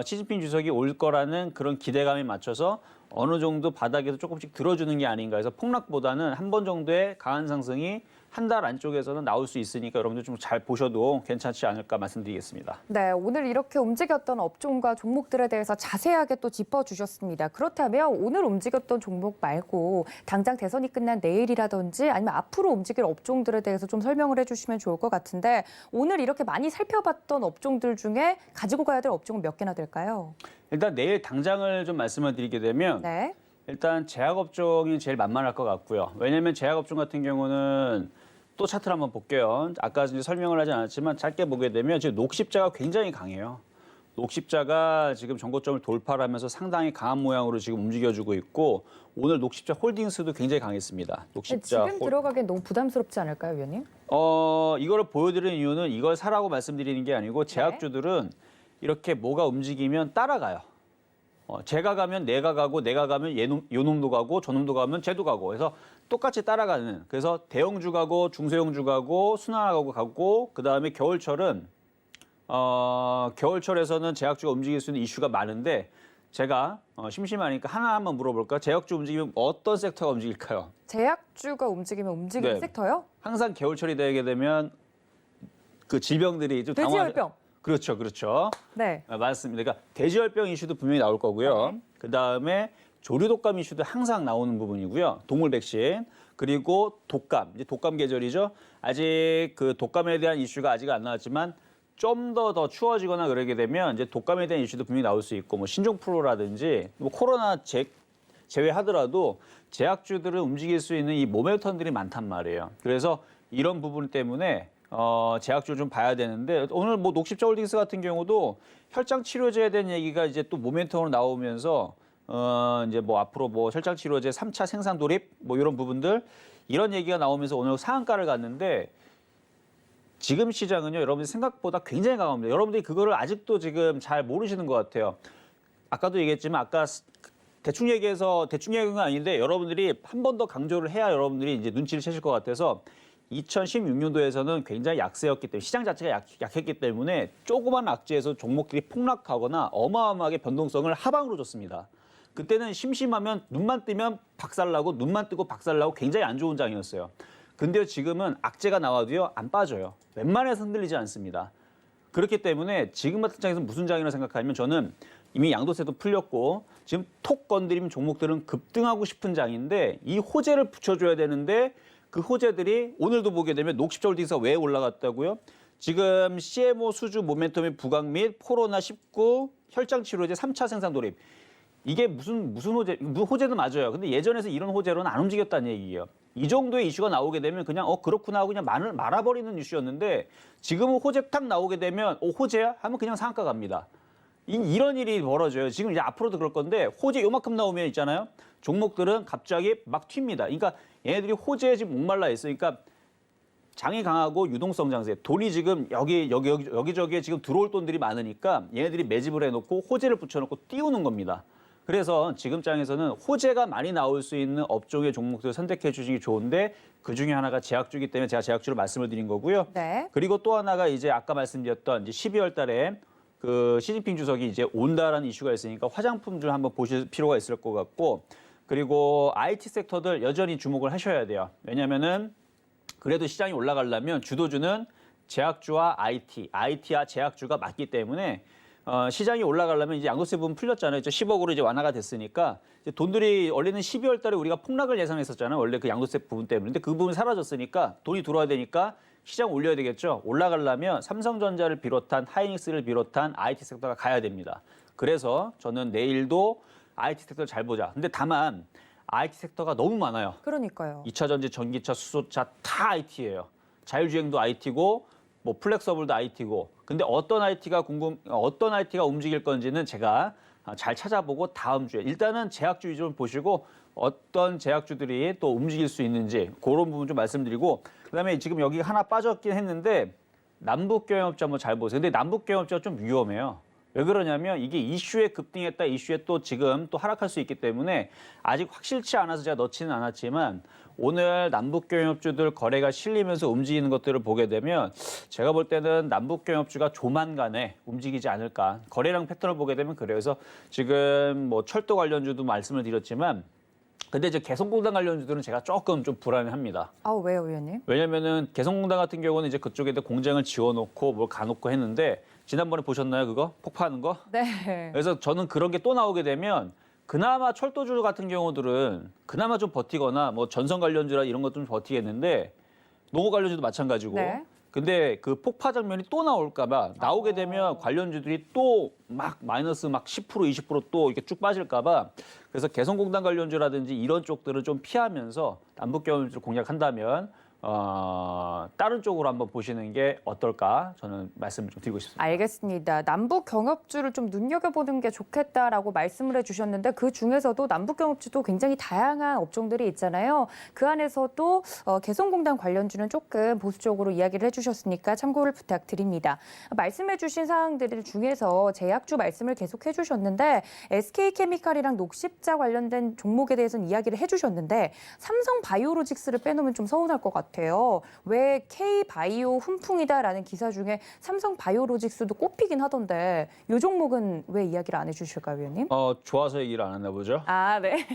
시진핑 주석이 올 거라는 그런 기대감에 맞춰서 어느 정도 바닥에서 조금씩 들어주는 게 아닌가 해서 폭락보다는 한 번 정도의 강한 상승이 한 달 안쪽에서는 나올 수 있으니까 여러분들 좀 잘 보셔도 괜찮지 않을까 말씀드리겠습니다. 네, 오늘 이렇게 움직였던 업종과 종목들에 대해서 자세하게 또 짚어주셨습니다. 그렇다면 오늘 움직였던 종목 말고 당장 대선이 끝난 내일이라든지 아니면 앞으로 움직일 업종들에 대해서 좀 설명을 해주시면 좋을 것 같은데 오늘 이렇게 많이 살펴봤던 업종들 중에 가지고 가야 될 업종은 몇 개나 될까요? 일단 내일 당장을 좀 말씀을 드리게 되면 네. 일단 제약업종이 제일 만만할 것 같고요. 왜냐하면 제약업종 같은 경우는 또 차트를 한번 볼게요. 아까 이제 설명을 하지 않았지만 짧게 보게 되면 지금 녹십자가 굉장히 강해요. 녹십자가 지금 전고점을 돌파를 하면서 상당히 강한 모양으로 지금 움직여주고 있고 오늘 녹십자 홀딩스도 굉장히 강했습니다. 녹십자 지금 들어가기엔 너무 부담스럽지 않을까요, 위원님? 이거를 보여드리는 이유는 이걸 사라고 말씀드리는 게 아니고 제약주들은 이렇게 뭐가 움직이면 따라가요. 제가 가면 내가 가고 내가 가면 요 놈도 가고 저 놈도 가면 쟤도 가고 그래서 똑같이 따라가는 그래서 대형주 가고 중소형주 가고 순환하고 가고 그다음에 겨울철은 겨울철에서는 제약주가 움직일 수 있는 이슈가 많은데 제가 심심하니까 하나 한번 물어볼까? 제약주 움직이면 어떤 섹터가 움직일까요? 제약주가 움직이면 움직이는 네. 섹터요? 항상 겨울철이 되게 되면 그 질병들이 좀 돼지열병. 그렇죠. 네. 맞습니다. 그러니까 돼지열병 이슈도 분명히 나올 거고요. 네. 그다음에 조류독감 이슈도 항상 나오는 부분이고요. 동물 백신 그리고 독감. 이제 독감 계절이죠. 아직 그 독감에 대한 이슈가 아직 안 나왔지만 좀 더 추워지거나 그러게 되면 이제 독감에 대한 이슈도 분명히 나올 수 있고 뭐 신종플루라든지 뭐 코로나 제외하더라도 제약주들은 움직일 수 있는 이 모멘텀들이 많단 말이에요. 그래서 이런 부분 때문에 제약주를 좀 봐야 되는데 오늘 뭐 녹십자 홀딩스 같은 경우도 혈장 치료제에 대한 얘기가 이제 또 모멘텀으로 나오면서 이제 뭐 앞으로 뭐 혈장 치료제 3차 생산 돌입 뭐 이런 부분들 이런 얘기가 나오면서 오늘 상한가를 갔는데 지금 시장은요 여러분들 생각보다 굉장히 강합니다. 여러분들이 그거를 아직도 지금 잘 모르시는 것 같아요. 아까도 얘기했지만 아까 대충 얘기해서 대충 얘기한 건 아닌데 여러분들이 한 번 더 강조를 해야 여러분들이 이제 눈치를 채실 것 같아서 2016년도에서는 굉장히 약세였기 때문에 시장 자체가 약했기 때문에 조그만 악재에서 종목들이 폭락하거나 어마어마하게 변동성을 하방으로 줬습니다. 그때는 심심하면 눈만 뜨면 박살나고 눈만 뜨고 박살나고 굉장히 안 좋은 장이었어요. 근데 지금은 악재가 나와도요 안 빠져요. 웬만해서 흔들리지 않습니다. 그렇기 때문에 지금 같은 장에서 무슨 장이라고 생각하면 저는 이미 양도세도 풀렸고 지금 톡 건드리면 종목들은 급등하고 싶은 장인데 이 호재를 붙여줘야 되는데 그 호재들이 오늘도 보게 되면 녹십자홀딩스가 왜 올라갔다고요? 지금 CMO 수주 모멘텀의 부각 및 코로나19 혈장 치료제 3차 생산 돌입. 이게 무슨 호재도 맞아요. 근데 예전에서 이런 호재로는 안 움직였다는 얘기예요. 이 정도의 이슈가 나오게 되면 그냥 그렇구나 하고 그냥 말아버리는 이슈였는데 지금은 호재 딱 나오게 되면 호재야? 하면 그냥 상한가 갑니다. 이런 일이 벌어져요. 지금 이제 앞으로도 그럴 건데 호재 요만큼 나오면 있잖아요. 종목들은 갑자기 막 튑니다. 그러니까 얘네들이 호재에 지금 목말라 있으니까 장이 강하고 유동성 장세. 돈이 지금 여기저기에 지금 들어올 돈들이 많으니까 얘네들이 매집을 해놓고 호재를 붙여놓고 띄우는 겁니다. 그래서 지금 장에서는 호재가 많이 나올 수 있는 업종의 종목들을 선택해 주시기 좋은데 그중에 하나가 제약주이기 때문에 제가 제약주를 말씀을 드린 거고요. 네. 그리고 또 하나가 이제 아까 말씀드렸던 이제 12월 달에 그 시진핑 주석이 이제 온다라는 이슈가 있으니까 화장품들 한번 보실 필요가 있을 것 같고 그리고 IT 섹터들 여전히 주목을 하셔야 돼요. 왜냐면은 그래도 시장이 올라가려면 주도주는 제약주와 IT와 제약주가 맞기 때문에 시장이 올라가려면 이제 양도세 부분 풀렸잖아요. 10억으로 이제 완화가 됐으니까 이제 돈들이 원래는 12월 달에 우리가 폭락을 예상했었잖아요. 원래 그 양도세 부분 때문에. 근데 그 부분이 사라졌으니까 돈이 들어와야 되니까 시장 올려야 되겠죠. 올라가려면 삼성전자를 비롯한 하이닉스를 비롯한 IT 섹터가 가야 됩니다. 그래서 저는 내일도 IT 섹터를 잘 보자. 근데 다만 IT 섹터가 너무 많아요. 그러니까요. 2차 전지, 전기차, 수소차 다 IT예요. 자율주행도 IT고 뭐 플렉서블도 IT고. 근데 어떤 IT가 움직일 건지는 제가 잘 찾아보고 다음 주에 일단은 제약주 위주로 보시고 어떤 제약주들이 또 움직일 수 있는지 그런 부분 좀 말씀드리고 그다음에 지금 여기 하나 빠졌긴 했는데 남북경협자 한번 잘 보세요. 근데 남북경협자가 좀 위험해요. 왜 그러냐면 이게 이슈에 급등했다 이슈에 또 지금 또 하락할 수 있기 때문에 아직 확실치 않아서 제가 넣지는 않았지만 오늘 남북경협주들 거래가 실리면서 움직이는 것들을 보게 되면 제가 볼 때는 남북경협주가 조만간에 움직이지 않을까. 거래량 패턴을 보게 되면 그래요. 그래서 지금 뭐 철도 관련주도 말씀을 드렸지만 근데 이제 개성공단 관련주들은 제가 조금 좀 불안해합니다. 왜요, 의원님? 왜냐면은 개성공단 같은 경우는 이제 그쪽에다 공장을 지어놓고 뭘 가놓고 했는데 지난번에 보셨나요 그거? 폭파하는 거? 네. 그래서 저는 그런 게 또 나오게 되면 그나마 철도주 같은 경우들은 그나마 좀 버티거나 뭐 전선 관련주라 이런 것 좀 버티겠는데 농업 관련주도 마찬가지고. 네. 근데 그 폭파 장면이 또 나올까봐 나오게 되면 관련주들이 또 막 마이너스 막 10% 20%또 이렇게 쭉 빠질까봐 그래서 개성공단 관련주라든지 이런 쪽들을 좀 피하면서 남북경협주를 공략한다면 다른 쪽으로 한번 보시는 게 어떨까 저는 말씀을 좀 드리고 싶습니다. 알겠습니다. 남북 경협주를 좀 눈여겨보는 게 좋겠다라고 말씀을 해주셨는데 그 중에서도 남북 경협주도 굉장히 다양한 업종들이 있잖아요. 그 안에서도 개성공단 관련주는 조금 보수적으로 이야기를 해주셨으니까 참고를 부탁드립니다. 말씀해주신 사항들 중에서 제약주 말씀을 계속 해주셨는데 SK케미칼이랑 녹십자 관련된 종목에 대해서는 이야기를 해주셨는데 삼성바이오로직스를 빼놓으면 좀 서운할 것 같아요. 왜 K바이오 훈풍이다라는 기사 중에 삼성바이오로직스도 꼽히긴 하던데 이 종목은 왜 이야기를 안 해주실까요, 위원님? 좋아서 얘기를 안 했나 보죠. 네.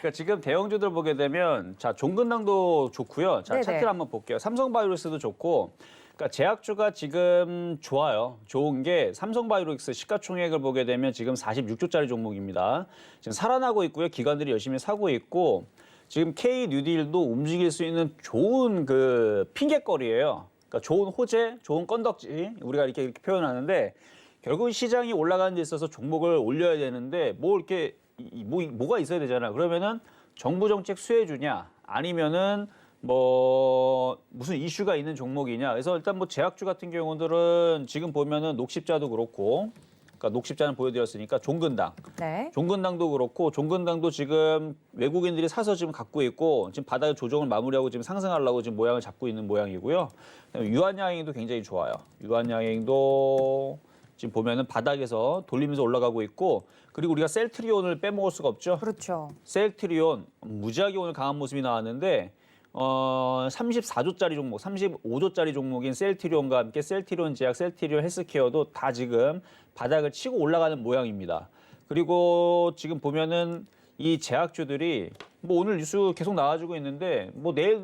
그러니까 지금 대형주들 보게 되면 자 종근당도 좋고요. 자 네네. 차트를 한번 볼게요. 삼성바이오로직스도 좋고. 그러니까 제약주가 지금 좋아요. 좋은 게 삼성바이오로직스 시가총액을 보게 되면 지금 46조짜리 종목입니다. 지금 살아나고 있고요. 기관들이 열심히 사고 있고. 지금 K-뉴딜도 움직일 수 있는 좋은 그 핑곗거리예요. 그러니까 좋은 호재, 좋은 건덕지 우리가 이렇게 표현하는데 결국 시장이 올라가는 데 있어서 종목을 올려야 되는데 뭐 이렇게 뭐가 있어야 되잖아요. 그러면은 정부 정책 수혜주냐 아니면은 뭐 무슨 이슈가 있는 종목이냐. 그래서 일단 뭐 제약주 같은 경우들은 지금 보면은 녹십자도 그렇고. 그러니까 녹십자는 보여드렸으니까 종근당. 네. 종근당도 그렇고 종근당도 지금 외국인들이 사서 지금 갖고 있고 지금 바닥 조정을 마무리하고 지금 상승하려고 지금 모양을 잡고 있는 모양이고요. 유한양행도 굉장히 좋아요. 유한양행도 지금 보면은 바닥에서 돌리면서 올라가고 있고 그리고 우리가 셀트리온을 빼먹을 수가 없죠. 그렇죠. 셀트리온 무지하게 오늘 강한 모습이 나왔는데 34조짜리 종목, 35조짜리 종목인 셀트리온과 함께 셀트리온 제약, 셀트리온 헬스케어도 다 지금 바닥을 치고 올라가는 모양입니다. 그리고 지금 보면은 이 제약주들이 뭐 오늘 뉴스 계속 나와주고 있는데 뭐 내일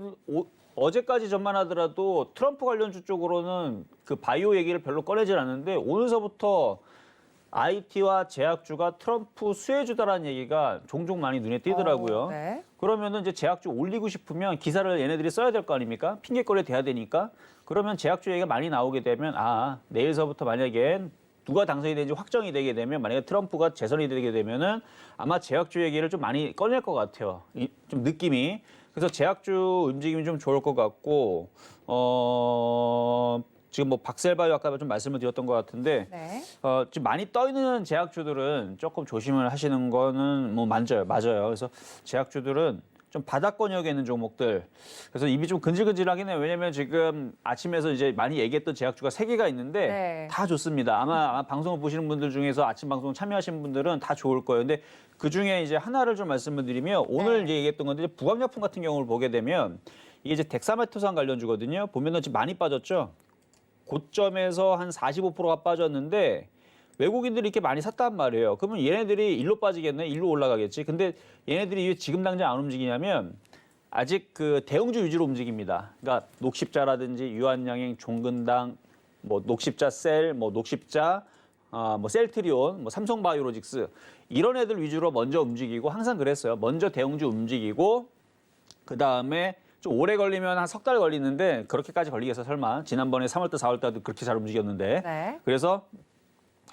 어제까지 전만 하더라도 트럼프 관련주 쪽으로는 그 바이오 얘기를 별로 꺼내질 않는데 오늘서부터 IT와 제약주가 트럼프 수혜주다라는 얘기가 종종 많이 눈에 띄더라고요. 네. 그러면은 이제 제약주 올리고 싶으면 기사를 얘네들이 써야 될 거 아닙니까? 핑계거리 돼야 되니까. 그러면 제약주 얘기가 많이 나오게 되면 내일서부터 만약에 누가 당선이 되는지 확정이 되게 되면 만약에 트럼프가 재선이 되게 되면은 아마 제약주 얘기를 좀 많이 꺼낼 것 같아요. 좀 느낌이. 그래서 제약주 움직임이 좀 좋을 것 같고 지금 뭐 박셀바이오 아까 좀 말씀을 드렸던 것 같은데 네. 지금 많이 떠 있는 제약주들은 조금 조심을 하시는 거는 뭐 맞아요. 그래서 제약주들은 좀 바닥권역에 있는 종목들. 그래서 입이 좀 근질근질하긴 해요. 왜냐면 지금 아침에서 이제 많이 얘기했던 제약주가 3개가 있는데 네. 다 좋습니다. 아마 방송을 보시는 분들 중에서 아침 방송 참여하시는 분들은 다 좋을 거예요. 근데 그 중에 이제 하나를 좀 말씀을 드리면 오늘 이제 얘기했던 건데 부강약품 같은 경우를 보게 되면 이게 이제 덱사메토산 관련주거든요. 보면은 지금 많이 빠졌죠. 고점에서 한 45%가 빠졌는데 외국인들이 이렇게 많이 샀단 말이에요. 그러면 얘네들이 일로 빠지겠네, 일로 올라가겠지. 근데 얘네들이 왜 지금 당장 안 움직이냐면 아직 그 대형주 위주로 움직입니다. 그러니까 녹십자라든지 유한양행, 종근당, 뭐 녹십자 셀, 뭐 녹십자, 뭐 셀트리온, 뭐 삼성바이오로직스 이런 애들 위주로 먼저 움직이고 항상 그랬어요. 먼저 대형주 움직이고 그 다음에 좀 오래 걸리면 한 석 달 걸리는데 그렇게까지 걸리겠어 설마. 지난번에 3월달, 4월달도 그렇게 잘 움직였는데. 네. 그래서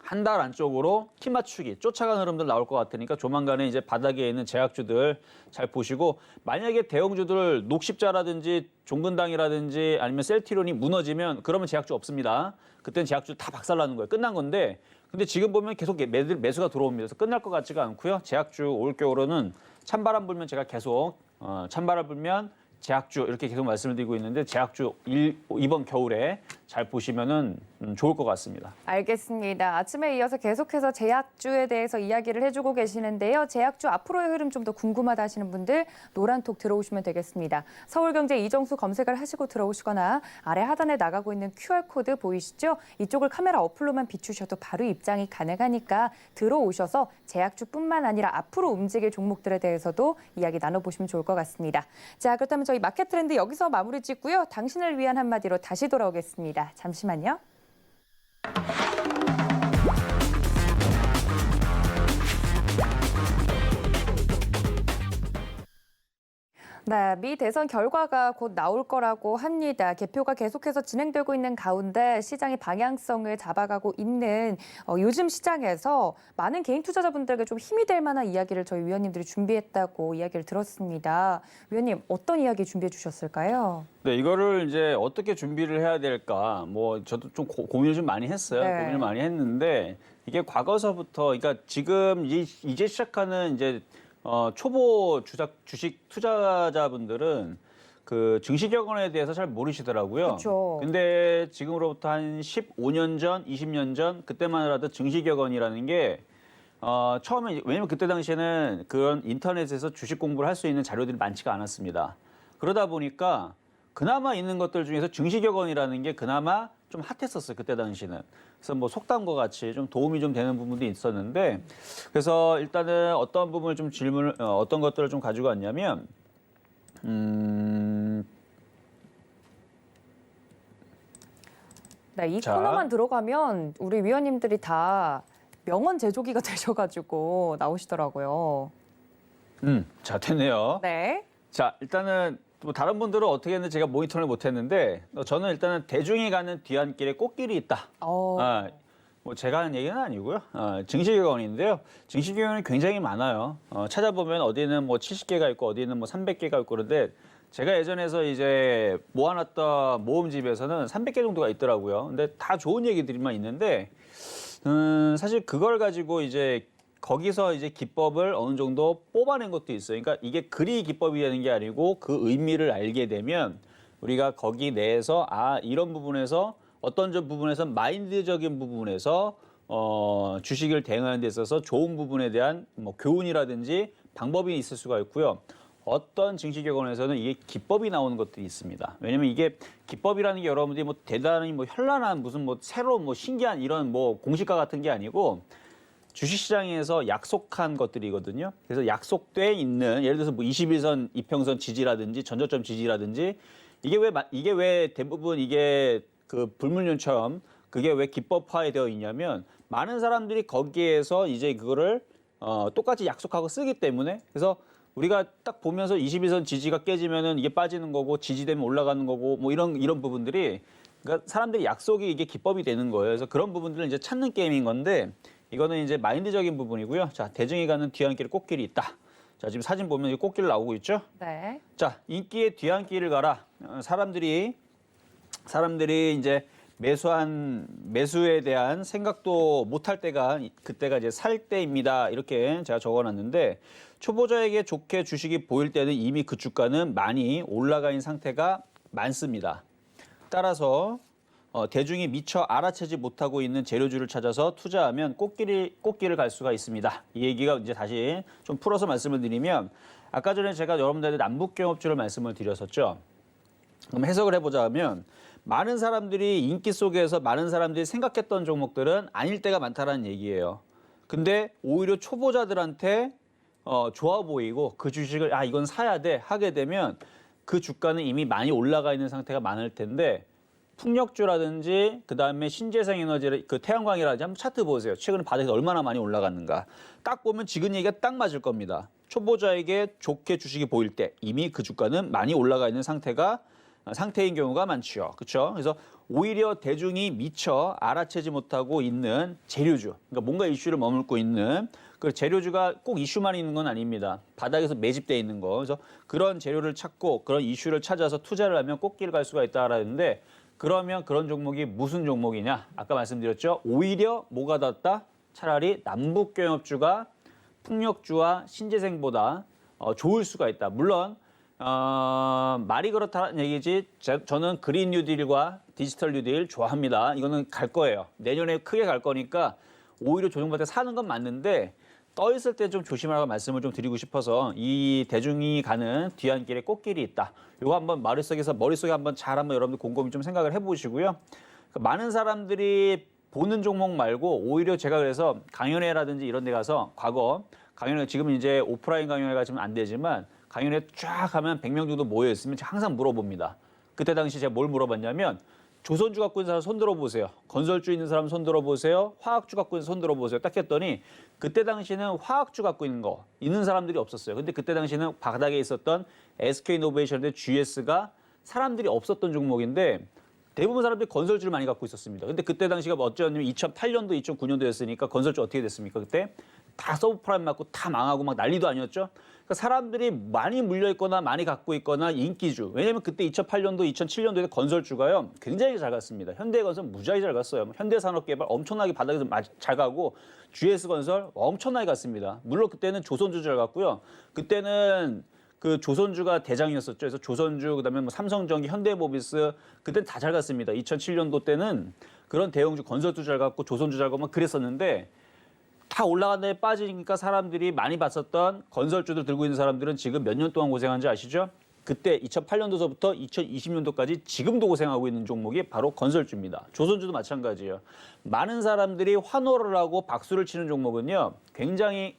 한 달 안쪽으로 키 맞추기, 쫓아가는 흐름들 나올 것 같으니까 조만간에 이제 바닥에 있는 제약주들 잘 보시고 만약에 대형주들 녹십자라든지 종근당이라든지 아니면 셀트리온이 무너지면 그러면 제약주 없습니다. 그때는 제약주 다 박살나는 거예요. 끝난 건데 근데 지금 보면 계속 매수가 들어옵니다. 그래서 끝날 것 같지가 않고요. 제약주 올겨울은 찬바람 불면 제가 계속 찬바람 불면 제약주 이렇게 계속 말씀을 드리고 있는데 제약주 이번 겨울에 잘 보시면은 좋을 것 같습니다. 알겠습니다. 아침에 이어서 계속해서 제약주에 대해서 이야기를 해주고 계시는데요. 제약주 앞으로의 흐름 좀 더 궁금하다 하시는 분들 노란톡 들어오시면 되겠습니다. 서울경제 이정수 검색을 하시고 들어오시거나 아래 하단에 나가고 있는 QR코드 보이시죠? 이쪽을 카메라 어플로만 비추셔도 바로 입장이 가능하니까 들어오셔서 제약주뿐만 아니라 앞으로 움직일 종목들에 대해서도 이야기 나눠보시면 좋을 것 같습니다. 자, 그렇다면 저희 마켓 트렌드 여기서 마무리 짓고요. 당신을 위한 한마디로 다시 돌아오겠습니다. 잠시만요. 네, 미 대선 결과가 곧 나올 거라고 합니다. 개표가 계속해서 진행되고 있는 가운데 시장의 방향성을 잡아가고 있는 요즘 시장에서 많은 개인 투자자분들에게 좀 힘이 될 만한 이야기를 저희 위원님들이 준비했다고 이야기를 들었습니다. 위원님, 어떤 이야기 준비해 주셨을까요? 네, 이거를 이제 어떻게 준비를 해야 될까? 뭐 저도 좀 고민을 좀 많이 했어요. 네. 고민을 많이 했는데 이게 과거서부터 그러니까 지금 이제 시작하는 이제 초보 주식 투자자분들은 그 증시격언에 대해서 잘 모르시더라고요. 그렇죠. 근데 지금으로부터 한 15년 전, 20년 전 그때만 해도 증시격언이라는 게 처음에 왜냐면 그때 당시에는 그런 인터넷에서 주식 공부를 할 수 있는 자료들이 많지가 않았습니다. 그러다 보니까 그나마 있는 것들 중에서 증시격언이라는 게 그나마 좀 핫했었어요. 그때 당시는. 그래서 뭐 속담과 같이 좀 도움이 좀 되는 부분도 있었는데 그래서 일단은 어떤 부분을 좀 어떤 것들을 좀 가지고 왔냐면 네, 이 자. 코너만 들어가면 우리 위원님들이 다 명언 제조기가 되셔가지고 나오시더라고요. 자, 됐네요. 네. 자, 일단은 뭐 다른 분들은 어떻게 했는지 제가 모니터를 못 했는데 저는 일단은 대중이 가는 뒤안길에 꽃길이 있다. 뭐 제가 하는 얘기는 아니고요. 증시격언인데요. 증시격언이 굉장히 많아요. 찾아보면 어디는 뭐 70개가 있고 어디는 뭐 300개가 있고 그런데 제가 예전에서 이제 모아놨던 모음집에서는 300개 정도가 있더라고요. 근데 다 좋은 얘기들만 있는데 사실 그걸 가지고 이제 거기서 이제 기법을 어느 정도 뽑아낸 것도 있어요. 그러니까 이게 글이 기법이 되는 게 아니고 그 의미를 알게 되면 우리가 거기 내에서 이런 부분에서 어떤 부분에서 마인드적인 부분에서 주식을 대응하는 데 있어서 좋은 부분에 대한 뭐 교훈이라든지 방법이 있을 수가 있고요. 어떤 증시격언에서는 이게 기법이 나오는 것들이 있습니다. 왜냐면 이게 기법이라는 게 여러분들이 뭐 대단히 뭐 현란한 무슨 뭐 새로운 뭐 신기한 이런 뭐 공시가 같은 게 아니고 주식시장에서 약속한 것들이거든요. 그래서 약속돼 있는 예를 들어서 뭐 21선 이평선 지지라든지 전저점 지지라든지 이게 왜 대부분 이게 그 불문율처럼 그게 왜 기법화에 되어 있냐면 많은 사람들이 거기에서 이제 그거를 똑같이 약속하고 쓰기 때문에 그래서 우리가 딱 보면서 21선 지지가 깨지면은 이게 빠지는 거고 지지되면 올라가는 거고 뭐 이런 부분들이 그러니까 사람들이 약속이 이게 기법이 되는 거예요. 그래서 그런 부분들을 이제 찾는 게임인 건데 이거는 이제 마인드적인 부분이고요. 자, 대중이 가는 뒤안길에 꽃길이 있다. 자, 지금 사진 보면 꽃길 나오고 있죠? 네. 자, 인기의 뒤안길을 가라. 사람들이 이제 매수에 대한 생각도 못할 때가 그때가 이제 살 때입니다. 이렇게 제가 적어놨는데 초보자에게 좋게 주식이 보일 때는 이미 그 주가는 많이 올라가 있는 상태가 많습니다. 따라서 대중이 미처 알아채지 못하고 있는 재료주를 찾아서 투자하면 꽃길을 갈 수가 있습니다. 이 얘기가 이제 다시 좀 풀어서 말씀을 드리면 아까 전에 제가 여러분들한테 남북경협주를 말씀을 드렸었죠. 그럼 해석을 해보자 하면 많은 사람들이 인기 속에서 많은 사람들이 생각했던 종목들은 아닐 때가 많다라는 얘기예요. 근데 오히려 초보자들한테 좋아 보이고 그 주식을 이건 사야 돼 하게 되면 그 주가는 이미 많이 올라가 있는 상태가 많을 텐데 풍력주라든지 그다음에 신재생에너지 그 태양광이라든지 한번 차트 보세요. 최근에 바닥에서 얼마나 많이 올라갔는가. 딱 보면 지금 얘기가 딱 맞을 겁니다. 초보자에게 좋게 주식이 보일 때 이미 그 주가는 많이 올라가 있는 상태인 경우가 많죠. 그렇죠? 그래서 오히려 대중이 미처 알아채지 못하고 있는 재료주, 그러니까 뭔가 이슈를 머물고 있는 그 재료주가 꼭 이슈만 있는 건 아닙니다. 바닥에서 매집돼 있는 거. 그래서 그런 재료를 찾고 그런 이슈를 찾아서 투자를 하면 꽃길 갈 수가 있다라는데 그러면 그런 종목이 무슨 종목이냐? 아까 말씀드렸죠. 오히려 뭐가 낫다? 차라리 남북경협주가 풍력주와 신재생보다 좋을 수가 있다. 물론 말이 그렇다는 얘기지 저는 그린 뉴딜과 디지털 뉴딜 좋아합니다. 이거는 갈 거예요. 내년에 크게 갈 거니까 오히려 조정받을 때 사는 건 맞는데 떠 있을 때 좀 조심하라고 말씀을 좀 드리고 싶어서 이 대중이 가는 뒤안길에 꽃길이 있다. 이거 한번 머릿속에 한번 잘 한번 여러분들 곰곰이 좀 생각을 해보시고요. 많은 사람들이 보는 종목 말고 오히려 제가 그래서 강연회라든지 이런 데 가서 과거 강연회 지금 이제 오프라인 강연회가 지금 안 되지만 강연회 쫙 하면 100명 정도 모여 있으면 항상 물어봅니다. 그때 당시 제가 뭘 물어봤냐면 조선주 갖고 있는 사람 손 들어보세요. 건설주 있는 사람 손 들어보세요. 화학주 갖고 있는 손 들어보세요. 딱 했더니 그때 당시에는 화학주 갖고 있는 사람들이 없었어요. 근데 그때 당시에는 바닥에 있었던 SK이노베이션의 GS가 사람들이 없었던 종목인데 대부분 사람들이 건설주를 많이 갖고 있었습니다. 근데 그때 당시가 어쩌냐면 2008년도, 2009년도였으니까 건설주 어떻게 됐습니까? 그때 다 서브프라임 맞고 다 망하고 막 난리도 아니었죠. 그러니까 사람들이 많이 물려있거나 많이 갖고 있거나 인기주. 왜냐면 그때 2008년도, 2007년도에 건설주가요. 굉장히 잘 갔습니다. 현대건설 무지하게 잘 갔어요. 현대산업개발 엄청나게 바닥에서 잘 가고 GS건설 엄청나게 갔습니다. 물론 그때는 조선주 잘 갔고요. 그때는 그 조선주가 대장이었었죠. 그래서 조선주, 그다음에 뭐 삼성전기, 현대모비스 그때는 다 잘 갔습니다. 2007년도 때는 그런 대형주 건설주 잘 갔고 조선주 잘 가고 막 그랬었는데 다 올라간 다음에 빠지니까 사람들이 많이 봤었던 건설주들 들고 있는 사람들은 지금 몇 년 동안 고생한지 아시죠? 그때 2008년도서부터 2020년도까지 지금도 고생하고 있는 종목이 바로 건설주입니다. 조선주도 마찬가지예요. 많은 사람들이 환호를 하고 박수를 치는 종목은요. 굉장히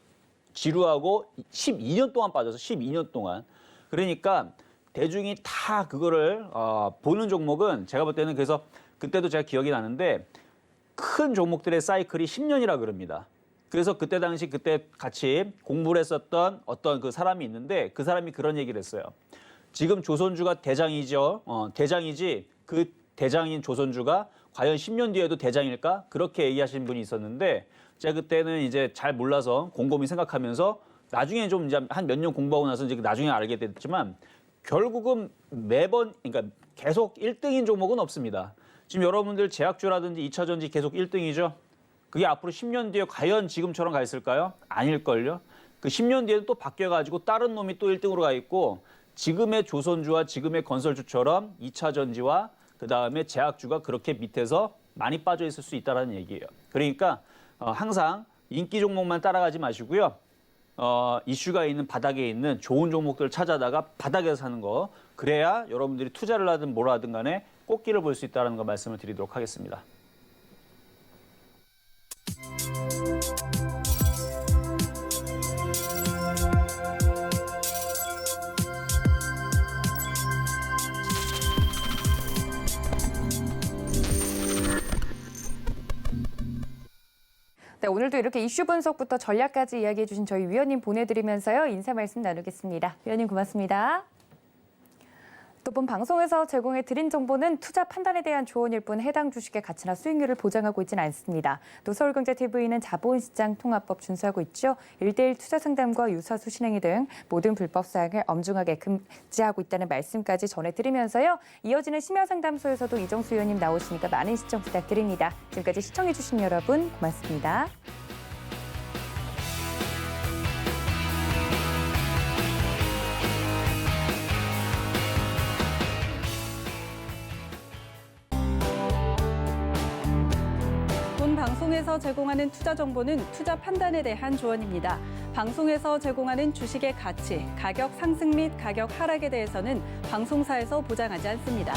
지루하고 12년 동안 빠져서 12년 동안. 그러니까 대중이 다 그거를 보는 종목은 제가 볼 때는 그래서 그때도 제가 기억이 나는데 큰 종목들의 사이클이 10년이라 그럽니다. 그래서 그때 당시 그때 같이 공부를 했었던 어떤 그 사람이 있는데 그 사람이 그런 얘기를 했어요. 지금 조선주가 대장이죠. 대장이지 그 대장인 조선주가 과연 10년 뒤에도 대장일까? 그렇게 얘기하신 분이 있었는데 제가 그때는 이제 잘 몰라서 곰곰이 생각하면서 나중에 좀 이제 한 몇 년 공부하고 나서 이제 나중에 알게 됐지만 결국은 매번 그러니까 계속 1등인 종목은 없습니다. 지금 여러분들 제약주라든지 2차전지 계속 1등이죠. 그게 앞으로 10년 뒤에 과연 지금처럼 가 있을까요? 아닐걸요. 그 10년 뒤에는 또 바뀌어가지고 다른 놈이 또 1등으로 가 있고 지금의 조선주와 지금의 건설주처럼 2차 전지와 그다음에 제약주가 그렇게 밑에서 많이 빠져 있을 수 있다는 얘기예요. 그러니까 항상 인기 종목만 따라가지 마시고요. 이슈가 있는 바닥에 있는 좋은 종목들을 찾아다가 바닥에서 사는 거. 그래야 여러분들이 투자를 하든 뭘 하든 간에 꽃길을 볼 수 있다는 거 말씀을 드리도록 하겠습니다. 네, 오늘도 이렇게 이슈 분석부터 전략까지 이야기해 주신 저희 위원님 보내드리면서요. 인사 말씀 나누겠습니다. 위원님 고맙습니다. 또 본 방송에서 제공해 드린 정보는 투자 판단에 대한 조언일 뿐 해당 주식의 가치나 수익률을 보장하고 있지는 않습니다. 또 서울경제TV는 자본시장 통합법 준수하고 있죠. 1:1 투자 상담과 유사수 신행위 등 모든 불법 사항을 엄중하게 금지하고 있다는 말씀까지 전해드리면서요. 이어지는 심야상담소에서도 이정수 위원님 나오시니까 많은 시청 부탁드립니다. 지금까지 시청해 주신 여러분 고맙습니다. 본 방송에서 제공하는 투자 정보는 투자 판단에 대한 조언입니다. 방송에서 제공하는 주식의 가치, 가격 상승 및 가격 하락에 대해서는 방송사에서 보장하지 않습니다.